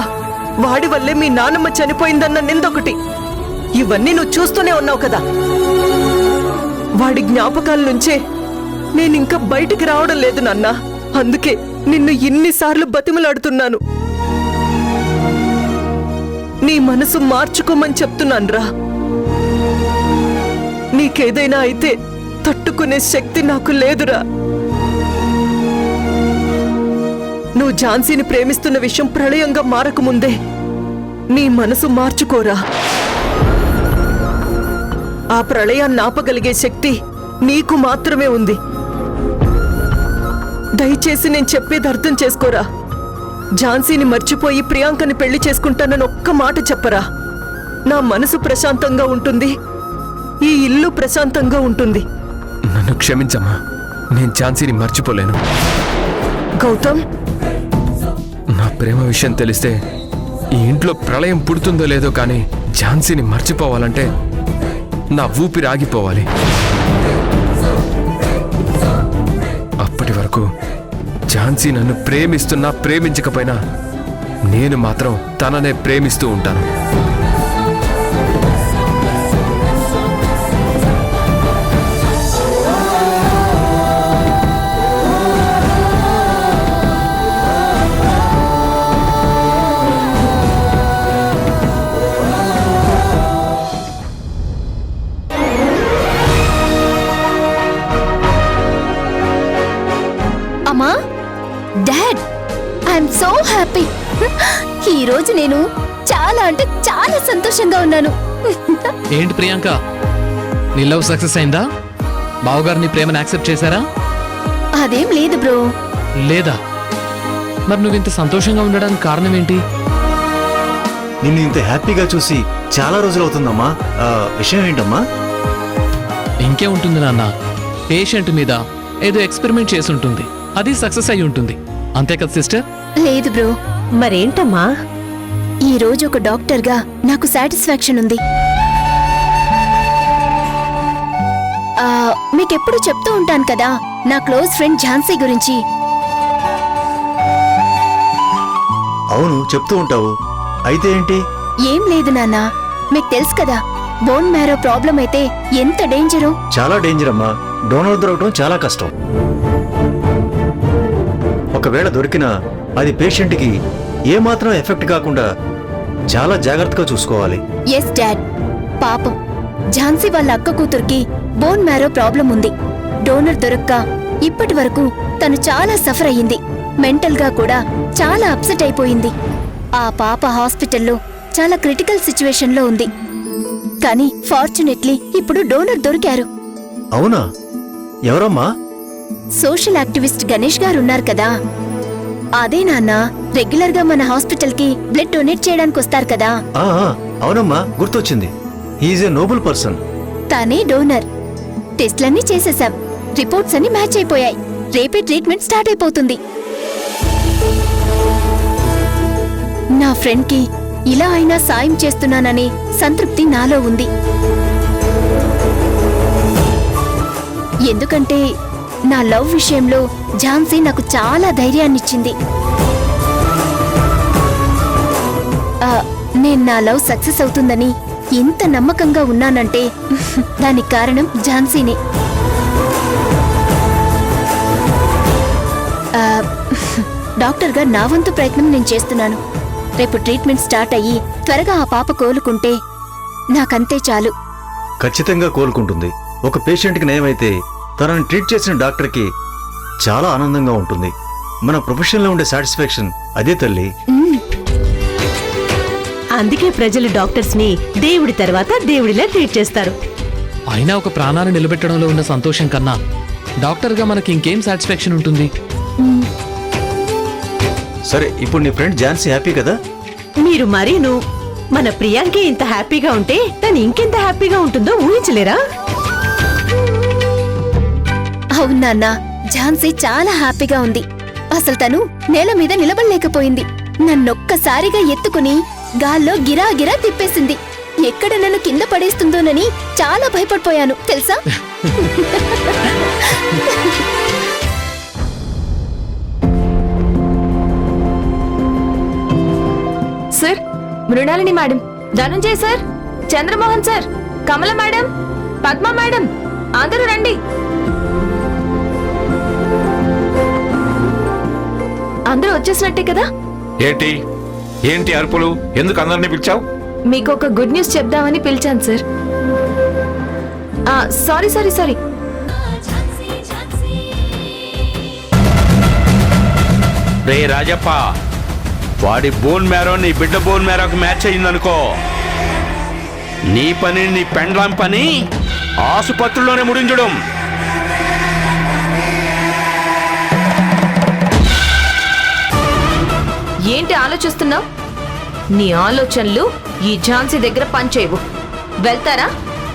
వాడి వల్లే మీ నాన్నమ్మ చనిపోయిందన్న నిందొకటి. ఇవన్నీ నువ్వు చూస్తూనే ఉన్నావు కదా. వాడి జ్ఞాపకాల నుంచే నేనింకా బయటికి రావడం లేదు నాన్న. అందుకే నిన్ను ఇన్నిసార్లు బతిమలాడుతున్నాను. నీ మనసు మార్చుకోమని చెప్తున్నానురా. నీకేదైనా అయితే తట్టుకునే శక్తి నాకు లేదురా. నువ్వు ఝాన్సీని ప్రేమిస్తున్న విషయం ప్రళయంగా మారకముందే నీ మనసు మార్చుకోరా. ఆ ప్రళయాన్ని ఆపగలిగే శక్తి నీకు మాత్రమే ఉంది. దయచేసి నేను చెప్పేది అర్థం చేసుకోరా. ఝాన్సీని మర్చిపోయి ప్రియాంకని పెళ్లి చేసుకుంటానని ఒక్క మాట చెప్పరా. నా మనసు ప్రశాంతంగా ఉంటుంది, ఈ ఇల్లు ప్రశాంతంగా ఉంటుంది. నన్ను క్షమించమ్మా, నేను ఝాన్సీని మర్చిపోలేను. గౌతమ్, నా ప్రేమ విషయం తెలిస్తే ఈ ఇంట్లో ప్రళయం పుడుతుందో లేదో కానీ ఝాన్సీని మర్చిపోవాలంటే నా ఊపిరి ఆగిపోవాలి. అప్పటి వరకు ఝాన్సీ నన్ను ప్రేమిస్తున్నా ప్రేమించకపోయినా నేను మాత్రం తననే ప్రేమిస్తూ ఉంటాను. అమ్మా, డాడ్, ఐఎమ్ సో హ్యాపీ. ఈ రోజు నేను చాలా అంటే చాలా సంతోషంగా ఉన్నాను. ఏంటి ప్రియాంక, నీ లవ్ సక్సెస్ అయిందా? బావగారు నీ ప్రేమను యాక్సెప్ట్ చేశారా? అదేం లేదు బ్రో. లేదా? మరి నువ్వు ఇంత సంతోషంగా ఉండడానికి కారణం ఏంటి? నిన్ను ఇంత హ్యాపీగా చూసి చాలా రోజులు అవుతుందమ్మా. విషయం ఏంటమ్మా? ఇంకే ఉంటుంది నాన్న, పేషెంట్ మీద ఏదో ఎక్స్పెరిమెంట్ చేసి ఉంటుంది, అది సక్సెస్ అయి ఉంటుంది. అంతే కదా సిస్టర్? లేదు బ్రో. మరేంటమ్మా? ఈ రోజు ఒక డాక్టర్ గా నాకు సాటిస్ఫాక్షన్ ఉంది. మీకెప్పుడు చెప్తూ ఉంటాను కదా నా క్లోజ్ ఫ్రెండ్ ఝాన్సీ గురించి. అవును, చెప్తూ ఉంటావు. అయితే ఏంటి? ఏం లేదు నాన్న, మీకు తెలుసు కదా బోన్ మ్యారో ప్రాబ్లం అయితే ఎంత డేంజరో. చాలా డేంజర్ అమ్మా. డోనర్ దొరకడం చాలా కష్టం. ఒకవేళ దొరికినా అది పేషెంట్కి ఏమాత్రం ఎఫెక్ట్ కాకుండా చాలా జాగ్రత్తగా చూసుకోవాలి. Yes dad. పాపం ఝాన్సీ వాళ్ళ అక్క కూతురికి బోన్ మ్యారో ప్రాబ్లం ఉంది. డోనర్ దొరక్క ఇప్పటి వరకు తను చాలా సఫర్ అయ్యింది. మెంటల్ గా కూడా చాలా అప్సెట్ అయిపోయింది. ఆ పాప హాస్పిటల్లో చాలా క్రిటికల్ సిచ్యువేషన్ లో ఉంది. కానీ ఫార్చునేట్లీ ఇప్పుడు డోనర్ దొరికారు. అవునా? ఎవరమ్మా? సోషల్ యాక్టివిస్ట్ గణేష్ గారు ఉన్నారు కదా, అదే నాన్న రెగ్యులర్ గా మన హాస్పిటల్ కి బ్లడ్ డొనేట్ చేయడానికి వస్తారు కదా. అవునమ్మా, గుర్తొచ్చింది. He is a noble person. తానే డోనర్. టెస్ట్లన్నీ చేసేసాం, రిపోర్ట్స్ అన్ని మ్యాచ్ అయిపోయాయి. రేపే ట్రీట్మెంట్ స్టార్ట్ అయిపోతుంది. నా ఫ్రెండ్ కి ఇలా అయినా సాయం చేస్తున్నాననే సంతృప్తి నాలో ఉంది. ఎందుకంటే నా లవ్ విషయంలో ఝాన్సీ నాకు చాలా ధైర్యాన్నిచ్చింది. నేను నా లవ్ సక్సెస్ అవుతుందని ఎంత నమ్మకంగా ఉన్నానంటే దానికి కారణం ఝాన్సీనే. డాక్టర్గా నా వంతు ప్రయత్నం నేను చేస్తున్నాను. రేపు ట్రీట్మెంట్ స్టార్ట్ అయ్యి త్వరగా ఆ పాప కోలుకుంటే నాకంతే చాలు. ఖచ్చితంగా కోలుకుంటుంది. ఒక పేషెంట్కి నయమైతే తనని ట్రీట్ చేసిన డాక్టర్కి చాలా ఆనందంగా ఉంటుంది. మన ప్రొఫెషన్లో ఉండే సాటిస్ఫాక్షన్ అదే తల్లి. అందుకే ప్రజలు డాక్టర్స్ ని దేవుడి తర్వాత దేవుడిలా ట్రీట్ చేస్తారు. అయినా ఒక ప్రాణాన్ని నిలబెట్టడంలో ఉన్న సంతోషం కన్నా డాక్టర్గా మనకి ఇంకేం సాటిస్ఫాక్షన్ ఉంటుంది? సరే, ఇప్పుడు నీ ఫ్రెండ్ ఝాన్సీ హ్యాపీ కదా? మీరు మరీను మన ప్రియాంకి ఇంత హ్యాపీగా ఉంటే తను ఇంకెంత హ్యాపీగా ఉంటుందో ఊహించలేరా? అవునా, ఝాన్సీ చాలా హ్యాపీగా ఉంది. అసలు తను నేల మీద నిలబడలేకపోయింది. నన్నొక్కసారిగా ఎత్తుకుని గాల్లో గిరా గిరా తిప్పేసింది. ఎక్కడ నన్ను కింద పడేస్తుందోనని చాలా భయపడిపోయాను తెలుసా. Sir, Mrinalini madam, Dhananjay sir, Chandramohan sir, Kamala madam, Padma madam, అందరూ రండి. అందరూ వచ్చేసినట్టే కదా? ఏంటి ఏంటి అరుపులు? ఎందుకు అందరినీ పిలిచావు? మీకు ఒక గుడ్ న్యూస్ చెప్దామని పిలిచాను సార్. Sorry sorry sorry. రే రాజప్ప, వాడి బోన్ మ్యారో నీ బిడ్డ బోన్ మ్యారోకి మ్యాచ్ అయ్యిందనుకో, నీ పని నీ పెండ్లాం పని ఆసుపత్రిలోనే ముడించడం. ఏంటి ఆలోచిస్తున్నావు? నీ ఆలోచనలు ఈ ఝాన్సీ దగ్గర పనిచేయవు. వెళ్తారా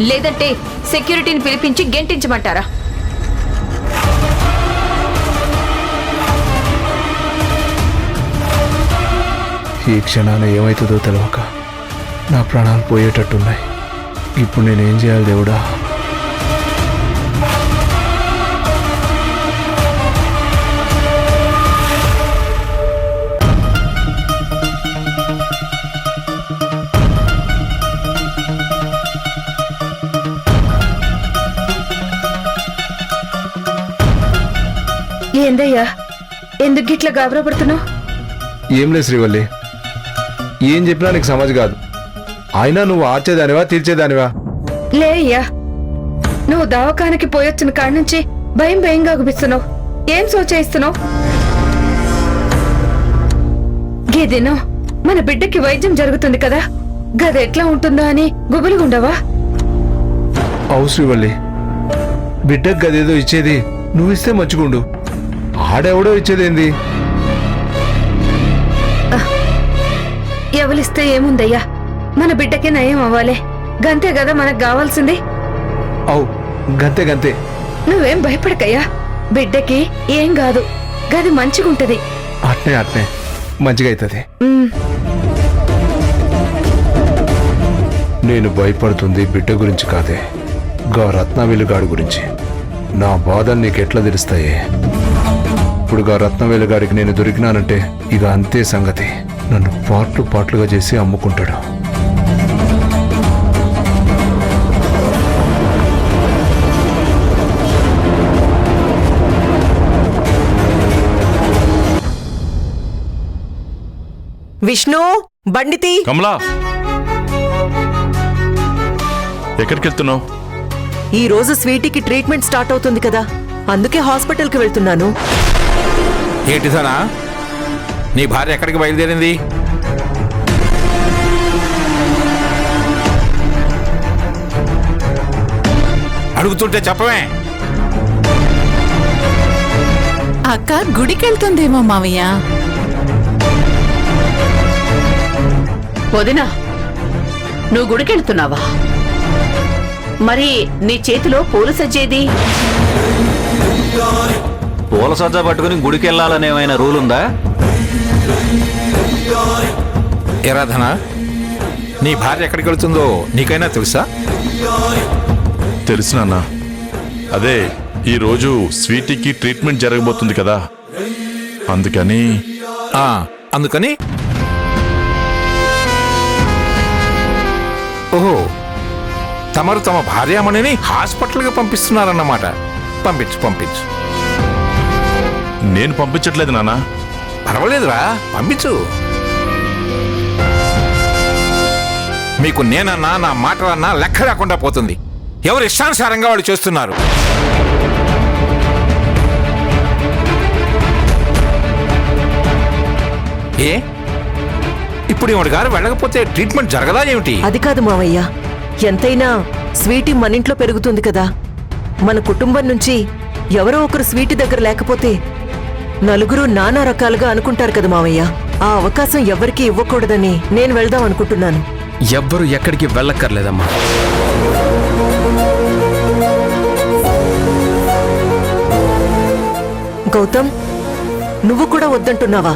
లేదంటే సెక్యూరిటీని పిలిపించి గెంటించమంటారా? ఈ క్షణాన ఏమవుతుందో తెలియక నా ప్రాణాలు పోయేటట్టున్నాయి. ఇప్పుడు నేనేం చేయాలి దేవుడా? ఏందయ్యా, ఎందుకు ఇట్లా గాబరపడుతున్నావు? ఏం లేదు శ్రీవల్లి, ఏం చెప్పినా నీకు సమాజ్ కాదు. అయినా నువ్వు ఆర్చేదానివా తీర్చేదానివా? లే అయ్యా, నువ్వు దవాఖానకి పోయొచ్చిన కాడి నుంచి భయం భయంగా అనిపిస్తున్నావు. ఏం సోచేయిస్తున్నావు? గేదేనో మన బిడ్డకి వైద్యం జరుగుతుంది కదా, గది ఎట్లా ఉంటుందో అని గుబులుగుండవా? అవు శ్రీవల్లి, బిడ్డకు గదేదో ఇచ్చేది నువ్వు ఇస్తే మంచుకుండు, ఆడెవడో ఇచ్చేదేంది? ఎవలిస్తే ఏముందయ్యా, మన బిడ్డకి నయం అవ్వాలే, గంతే కదా మనకు కావాల్సింది. అవు గంతే గంతే. నువ్వేం భయపడకయ్యా, బిడ్డకి ఏం కాదు, గది మంచిగుంటది. అట్నే అట్నే మంచిగా అవుతుంది. నేను భయపడుతుంది బిడ్డ గురించి కాదే, గా రత్నవేలుగాడి గురించి. నా బాధలు నీకెట్లా తెలుస్తాయి? ఇప్పుడు గా రత్నవేలుగాడికి నేను దొరికినానంటే ఇక అంతే సంగతి. నన్ను పార్ట్లు పార్ట్లుగా చేసి అమ్ముకుంటాడు. విష్ణు, బండితి. కమలా, ఎక్కడికి వెళ్తున్నావు? ఈ రోజు స్వీటీకి ట్రీట్మెంట్ స్టార్ట్ అవుతుంది కదా, అందుకే హాస్పిటల్కి వెళ్తున్నాను. ఏంటి సనా, నీ భార్య ఎక్కడికి బయలుదేరింది? అడుగుతుంటే చెప్పవే. అక్క గుడికెళ్తుందేమో మావయ్య. వదినా, నువ్వు గుడికెళ్తున్నావా? మరి నీ చేతిలో పూల సజ్జేది? పూల సజ్జ పట్టుకుని గుడికి వెళ్ళాలని ఏమైనా రూల్ ఉందా? ఏరాధన, నీ భార్య ఎక్కడికి వెళుతుందో నీకైనా తెలుసా? తెలుసు నాన్న. అదే ఈరోజు స్వీటీకి ట్రీట్మెంట్ జరగబోతుంది కదా, అందుకని. అందుకని ఓహో, తమరు తమ భార్యామణిని హాస్పిటల్కి పంపిస్తున్నారన్నమాట. పంపించు పంపించు. నేను పంపించట్లేదు నాన్న. పర్వాలేదురా, పంపించు. మీకు నేనన్నా నా మాటలన్నా లెక్క రాకుండా పోతుంది. ఎవరు ఇష్టానుసారంగా వాళ్ళు చేస్తున్నారు. ఏ ఇప్పుడు ఇవాడు గారు వెళ్ళకపోతే ట్రీట్మెంట్ జరగదా ఏమిటి? అది కాదు మావయ్య, ఎంతైనా స్వీటీ మన ఇంట్లో పెరుగుతుంది కదా. మన కుటుంబం నుంచి ఎవరో ఒకరు స్వీటీ దగ్గర లేకపోతే నలుగురు నానా రకాలుగా అనుకుంటారు కదా మావయ్య. ఆ అవకాశం ఎవరికి ఇవ్వకూడదని నేను వెళ్దాం అనుకుంటున్నాను. ఎవ్వరు ఎక్కడికి వెళ్ళక్కర్లేదమ్మా. గౌతమ్, నువ్వు కూడా వద్దంటున్నావా?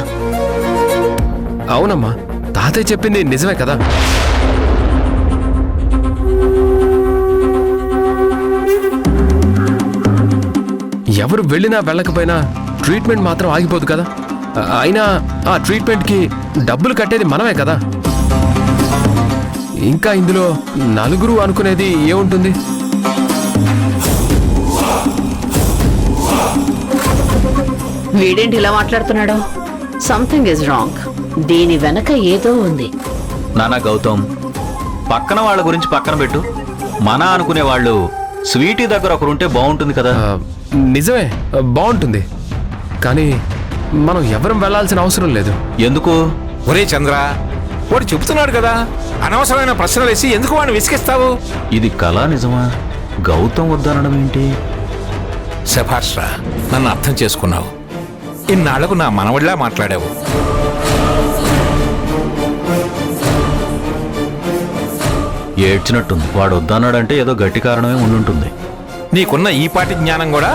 అవునమ్మా, తాతయ్య చెప్పింది నిజమే కదా. ఎవరు వెళ్ళినా వెళ్ళకపోయినా ట్రీట్మెంట్ మాత్రం ఆగిపోదు కదా. అయినా ఆ ట్రీట్మెంట్కి డబ్బులు కట్టేది మనమే కదా. ఇంకా ఇందులో నలుగురు అనుకునేది ఏముంటుంది? వీడేంటి ఇలా మాట్లాడుతున్నాడు? Something is wrong. దీని వెనక ఏదో ఉంది. నానా గౌతమ్, పక్కన వాళ్ళ గురించి పక్కన పెట్టు. మన అనుకునే వాళ్ళు స్వీటీ దగ్గర ఒకరుంటే బాగుంటుంది కదా. నిజమే, బాగుంటుంది. కానీ మనం ఎవరం వెళ్ళాల్సిన అవసరం లేదు. ఎందుకు? ఒరే చంద్ర, వాడు చెబుతున్నాడు కదా, అనవసరమైన ప్రశ్నలు వేసి ఎందుకు వాడిని విసిగిస్తావు? ఇది కళా నిజమా? గౌతమ్ వద్దనడం ఏంటి? శభాష్రా, నన్ను అర్థం చేసుకున్నావు. ఇన్నాళ్లకు నా మనవడిలా మాట్లాడావు. ఏడ్చినట్టుంది. వాడు వద్దన్నాడంటే ఏదో గట్టి కారణమే ఉండుంటుంది. నీకున్న ఈ పాటి జ్ఞానం కూడా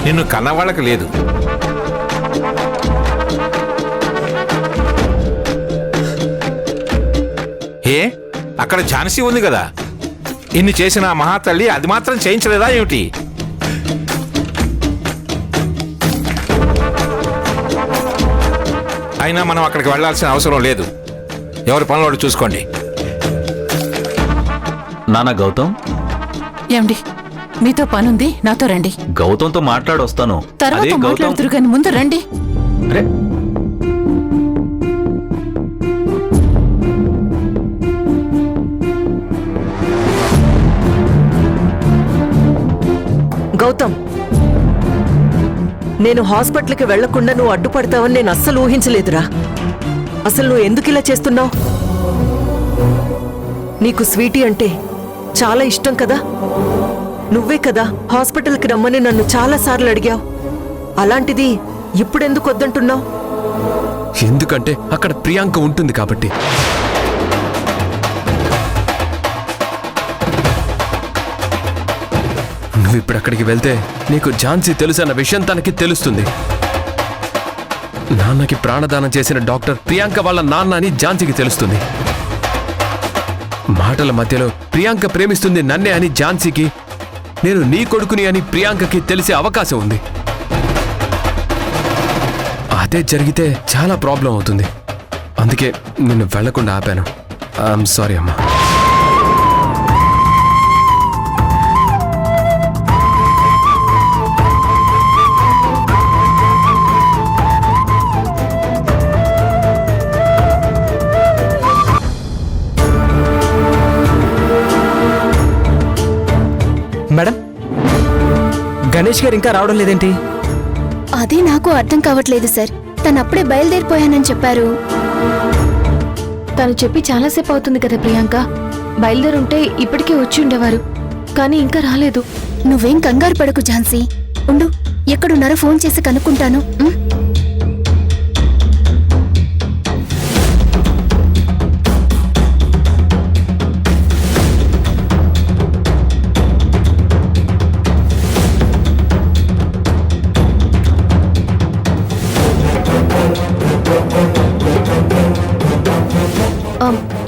నిన్ను కన్నవాళ్ళకి లేదు. ఏ అక్కడ ఝాన్సీ ఉంది కదా, ఇన్ని చేసిన ఆ మహాతల్లి అది మాత్రం చేయించలేదా ఏమిటి? అయినా మనం అక్కడికి వెళ్లాల్సిన అవసరం లేదు. ఎవరి పనులు చూసుకోండి. నాన్న గౌతమ్, ఏమండి, మీతో పనుంది, నాతో రండి. గౌతంతో మాట్లాడొస్తాను. తర్వాత మాట్లాడుతురు కానీ ముందు రండి. అరే, గౌతమ్, నేను హాస్పిటల్కి వెళ్లకుండా నువ్వు అడ్డుపడతావని నేను అస్సలు ఊహించలేదురా. అసలు నువ్వు ఎందుకు ఇలా చేస్తున్నావు? నీకు స్వీటీ అంటే చాలా ఇష్టం కదా. నువ్వే కదా హాస్పిటల్కి రమ్మని నన్ను చాలా సార్లు అడిగావు. అలాంటిది ఇప్పుడెందుకు వద్దంటున్నావు? ఎందుకంటే అక్కడ ప్రియాంక ఉంటుంది కాబట్టి. నువ్వు ఇప్పుడు అక్కడికి వెళ్తే నీకు ఝాన్సీ తెలుసు అన్న విషయం తనకి తెలుస్తుంది. నాన్నకి ప్రాణదానం చేసిన డాక్టర్ ప్రియాంక వాళ్ళ నాన్న అని ఝాన్సీకి తెలుస్తుంది. మాటల మధ్యలో ప్రియాంక ప్రేమిస్తుంది నన్నే అని ఝాన్సీకి, నేను నీ కొడుకుని అని ప్రియాంకకి తెలిసే అవకాశం ఉంది. అదే జరిగితే చాలా ప్రాబ్లం అవుతుంది. అందుకే నిన్ను వెళ్లకుండా ఆపాను. ఐఎమ్ సారీ అమ్మా. మేడం, గణేష్ గారు ఇంకా రావడం లేదేంటి? అది నాకు అర్థం కావట్లేదు సార్. తను అప్పుడే బయలుదేరిపోయానని చెప్పారు. తను చెప్పి చాలాసేపు అవుతుంది కదా ప్రియాంక. బయలుదేరుంటే ఇప్పటికే వచ్చి ఉండేవారు, కానీ ఇంకా రాలేదు. నువ్వేం కంగారు పడకు ఝాన్సీ. ఉండు, ఎక్కడున్నారో ఫోన్ చేసి కనుక్కుంటాను.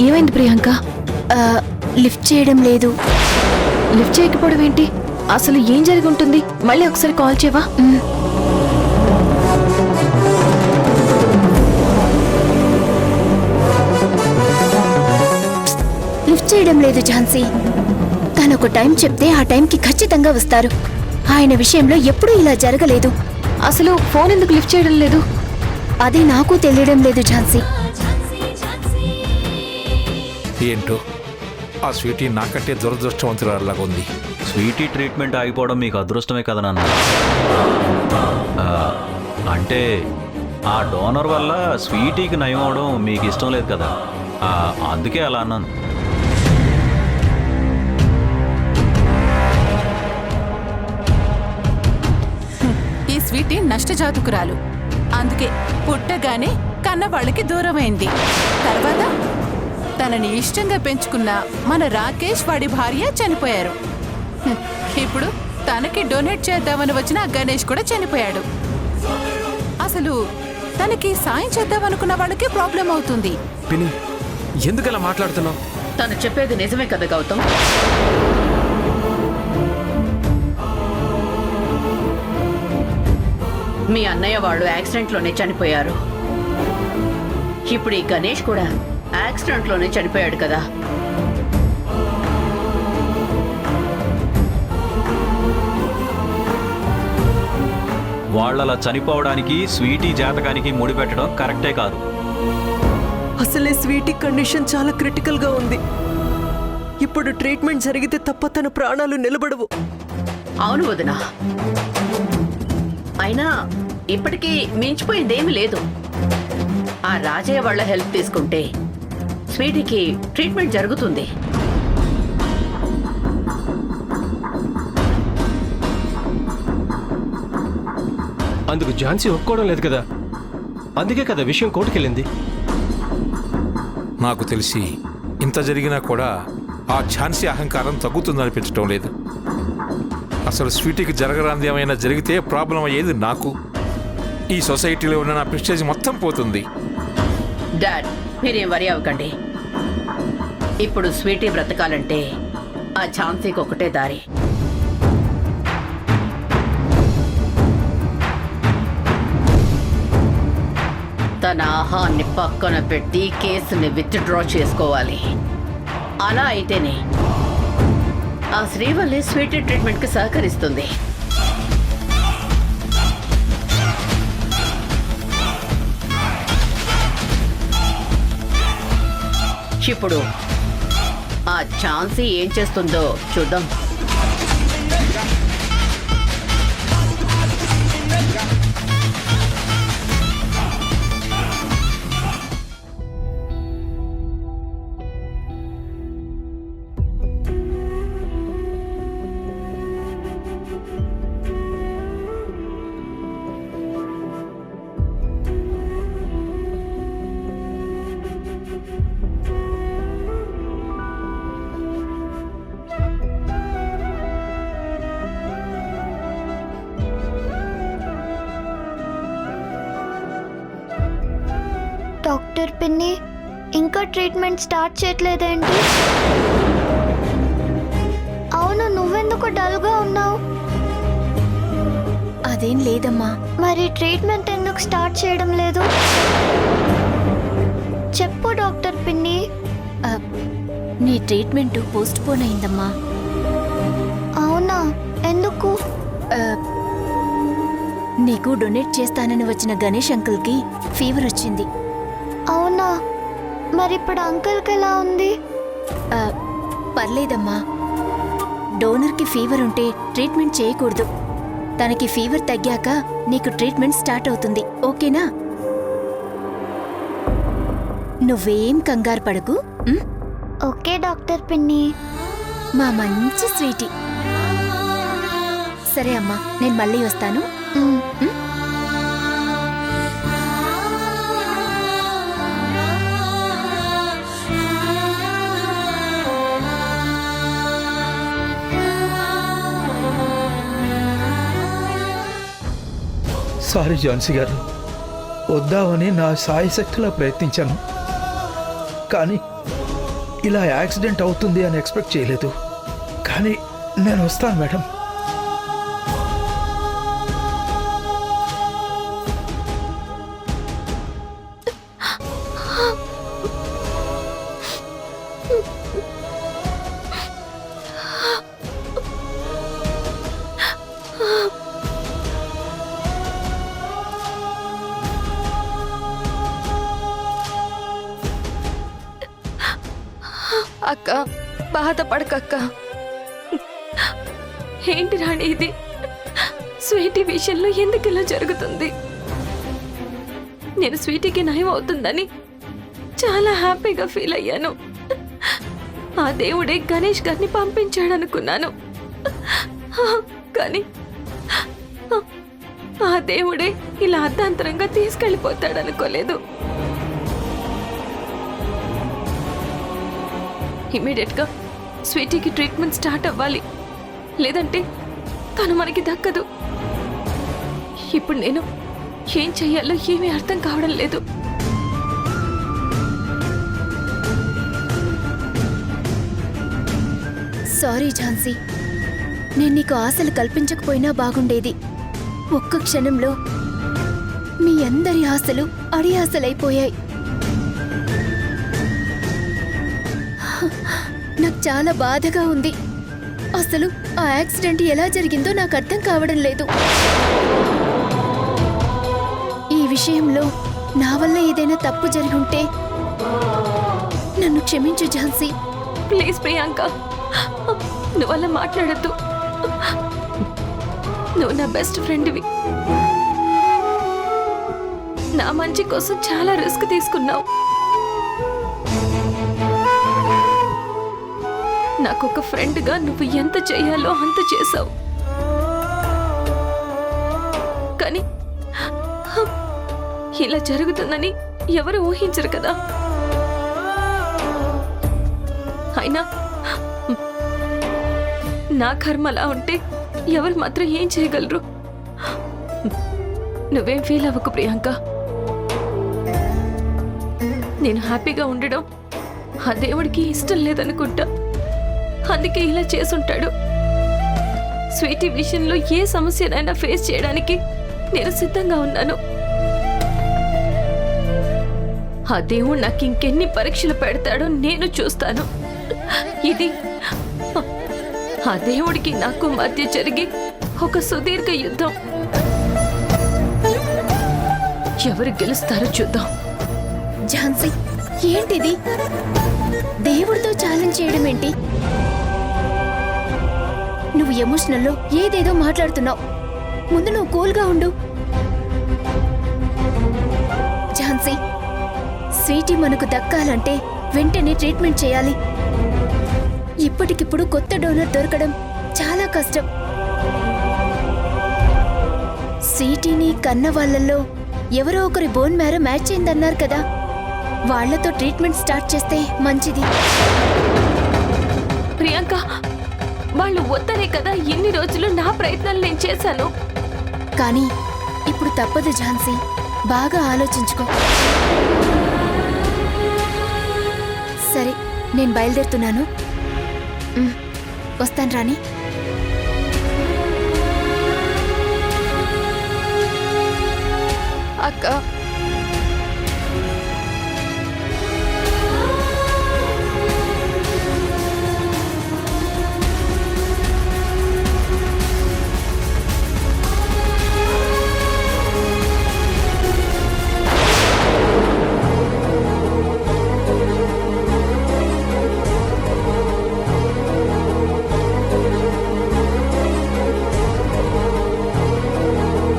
ఏమైంది ప్రియాంక? లిఫ్ట్ చేయడం లేదు. లిఫ్ట్ చేయకపోవడం ఏంటి? అసలు ఏం జరిగి ఉంటుంది? మళ్ళీ ఒకసారి కాల్ చేయవా? లిఫ్ట్ చేయడం లేదు ఝాన్సీ. తను ఒక టైం చెప్తే ఆ టైంకి ఖచ్చితంగా వస్తారు. ఆయన విషయంలో ఎప్పుడూ ఇలా జరగలేదు. అసలు ఫోన్ ఎందుకు లిఫ్ట్ చేయడం లేదు? అది నాకు తెలియడం లేదు ఝాన్సీ. ఏంటో ఆ స్వీటీ నాకంటే దురదృష్టవంతురాలాగా ఉంది. స్వీటీ ట్రీట్మెంట్ ఆగిపోవడం మీకు అదృష్టమే కదా నాన్న. అంటే ఆ డోనర్ వల్ల స్వీటీకి నయం అవడం మీకు ఇష్టం లేదు కదా, అందుకే అలా అన్నాను. ఈ స్వీటీ నష్టజాతకురాలు. అందుకే పుట్టగానే కన్నవాళ్ళకి దూరమైంది. తర్వాత తనని ఇష్టంగా పెంచుకున్న మన రాకేష్ వాడి భార్య చనిపోయారు. ఇప్పుడు తనకి డొనేట్ చేద్దామని వచ్చిన గణేష్ కూడా చనిపోయాడు. అసలు తనకి సాయం చేద్దామనుకున్న వాళ్ళకి ప్రాబ్లం అవుతుంది. పిని, ఎందుకలా మాట్లాడుతున్నావు? తను చెప్పేది నిజమే కదా గౌతమ్. మీ అన్నయ్య వాళ్ళు యాక్సిడెంట్లోనే చనిపోయారు. ఇప్పుడు ఈ గణేష్ కూడా యాక్సిడెంట్లోనే చనిపోయాడు కదా. వాళ్ళలా చనిపోవడానికి స్వీటీ జాతకానికి ముడిపెట్టడం కరెక్టే కాదు. అసలే స్వీటీ కండిషన్ చాలా క్రిటికల్ గా ఉంది. ఇప్పుడు ట్రీట్మెంట్ జరిగితే తప్ప తన ప్రాణాలు నిలబడవు. అవును వదినా. అయినా ఇప్పటికీ మించిపోయిందేమీ లేదు. ఆ రాజయ్య వాళ్ళ హెల్ప్ తీసుకుంటే స్వీటీకి ట్రీట్మెంట్ జరుగుతుంది. అందుకు ఝాన్సీ ఒప్పుకోవడం లేదు కదా, అందుకే కదా విషయం కోర్టుకెళ్ళింది. నాకు తెలిసి ఇంత జరిగినా కూడా ఆ ఝాన్సీ అహంకారం తగ్గుతుందనిపించడం లేదు. అసలు స్వీటీకి జరగరాంది ఏమైనా జరిగితే ప్రాబ్లం అయ్యేది నాకు. ఈ సొసైటీలో ఉన్న నా ప్రెస్టేజ్ మొత్తం పోతుంది. డాడ్, మీరేం వరి అవ్వకండి. ఇప్పుడు స్వీటీ బ్రతకాలంటే ఆ ఝాన్సీకి ఒకటే దారి. తన ఆహాన్ని పక్కన పెట్టి కేసుని విత్డ్రా చేసుకోవాలి. అలా అయితేనే ఆ శ్రీవల్లి స్వీటీ ట్రీట్మెంట్కి సహకరిస్తుంది. ఇప్పుడు ఆ ఝాన్సీ ఏం చేస్తుందో చూద్దాం. డాక్టర్ పిన్ని, ఇంకా ట్రీట్మెంట్ స్టార్ట్ చేయట్లేదేంటి? అవును, నువ్వెందుకు డల్గా ఉన్నావు? అదేం లేదమ్మా. మరి ట్రీట్మెంట్ ఎందుకు స్టార్ట్ చేయడం లేదు? చెప్పు డాక్టర్ పిన్ని. నీ ట్రీట్మెంట్ పోస్ట్ పోన్ అయిందమ్మా. అవునా? ఎందుకు? నీకు డొనేట్ చేస్తానని వచ్చిన గణేష్ అంకుల్కి ఫీవర్ వచ్చింది. అవునా? మరి ఇప్పుడు అంకుల్కి ఎలా ఉంది? పర్లేదమ్మా. డోనర్కి ఫీవర్ ఉంటే ట్రీట్మెంట్ చేయకూడదు. తనకి ఫీవర్ తగ్గాక నీకు ట్రీట్మెంట్ స్టార్ట్ అవుతుంది. ఓకేనా? నువ్వేం కంగారు పడకు. ఓకే డాక్టర్ పిన్ని. మా మంచి స్వీటీ. సరే అమ్మా, నేను మళ్ళీ వస్తాను. సారీ ఝాన్సీ గారు, వద్దామని నా సాయశక్తిలో ప్రయత్నించాను, కానీ ఇలా యాక్సిడెంట్ అవుతుంది అని ఎక్స్పెక్ట్ చేయలేదు. కానీ నేను వస్తాను మేడం. అక్క, బాధపడకక్క. ఏంటి రాణి ఇది? స్వీటీ విషయంలో ఎందుకు ఇలా జరుగుతుంది? నేను స్వీటీకి నయం అవుతుందని చాలా హ్యాపీగా ఫీల్ అయ్యాను. ఆ దేవుడే గణేష్ గారిని పంపించాడనుకున్నాను. కానీ ఆ దేవుడే ఇలా అర్ధాంతరంగా తీసుకెళ్ళిపోతాడనుకోలేదు. ఇమీడియట్ గా స్వీటీకి ట్రీట్మెంట్ స్టార్ట్ అవ్వాలి, లేదంటే తను మనకి దక్కదు. ఇప్పుడు నేను ఏం చెయ్యాలో ఏమీ అర్థం కావడం లేదు. సారీ ఝాన్సీ, నేను నీకు ఆశలు కల్పించకపోయినా బాగుండేది. ఒక్క క్షణంలో మీ అందరి ఆశలు అడి ఆశలైపోయాయి. నాకు చాలా బాధగా ఉంది. అసలు ఆ యాక్సిడెంట్ ఎలా జరిగిందో నాకు అర్థం కావడం లేదు. ఈ విషయంలో నా వల్ల ఏదైనా తప్పు జరిగి ఉంటే నన్ను క్షమించు ఝాన్సీ. ప్లీజ్ ప్రియాంక, నువ్వు అలా మాట్లాడద్దు. నువ్వు నా బెస్ట్ ఫ్రెండ్వి. నా మంచి కోసం చాలా రిస్క్ తీసుకున్నావు. నాకొక ఫ్రెండ్గా నువ్వు ఎంత చేయాలో అంత చేశావు. కానీ ఇలా జరుగుతుందని ఎవరు ఊహించరు కదా. అయినా నా కర్మ అలా ఉంటే ఎవరు మాత్రం ఏం చేయగలరు? నువ్వేం ఫీల్ అవ్వకు ప్రియాంక. నేను హ్యాపీగా ఉండడం ఆ దేవుడికి ఇష్టం లేదనుకుంటా. అందుకే ఇలా చేసుంటాడు. స్వీటీ విషయంలో ఏ సమస్యనైనా ఫేస్ చేయడానికి నేను సిద్ధంగా ఉన్నాను. ఆ దేవుడు నాకు ఇంకెన్ని పరీక్షలు పెడతాడో నేను చూస్తాను. ఇది ఆ దేవుడికి నాకు మధ్య జరిగే ఒక సుదీర్ఘ యుద్ధం. ఎవరు గెలుస్తారో చూద్దాం. ఝాన్సీ, ఏంటిది? దేవుడితో ఛాలెంజ్ చేయడం ఏంటి? నువ్వు ఎమోషనల్లో ఏదేదో మాట్లాడుతున్నావు. ముందు నువ్వు కూల్గా ఉండు. ఝాన్సీ, స్వీటీ మనకు దక్కాలంటే వెంటనే ట్రీట్మెంట్ చేయాలి. ఇప్పటికిప్పుడు కొత్త డోనర్ దొరకడం చాలా కష్టం. స్వీటీని కన్న వాళ్ళల్లో ఎవరో ఒకరి బోన్ మ్యారో మ్యాచ్ అయిందన్నారు కదా, వాళ్లతో ట్రీట్మెంట్ స్టార్ట్ చేస్తే మంచిది. ప్రియాంక, వాళ్ళు వద్దనే కదా ఇన్ని రోజులు నా ప్రయత్నాలు నేను చేశాను. కానీ ఇప్పుడు తప్పదు ఝాన్సీ, బాగా ఆలోచించుకో. సరే, నేను బయలుదేరుతున్నాను. వస్తాను రాణి. అక్క,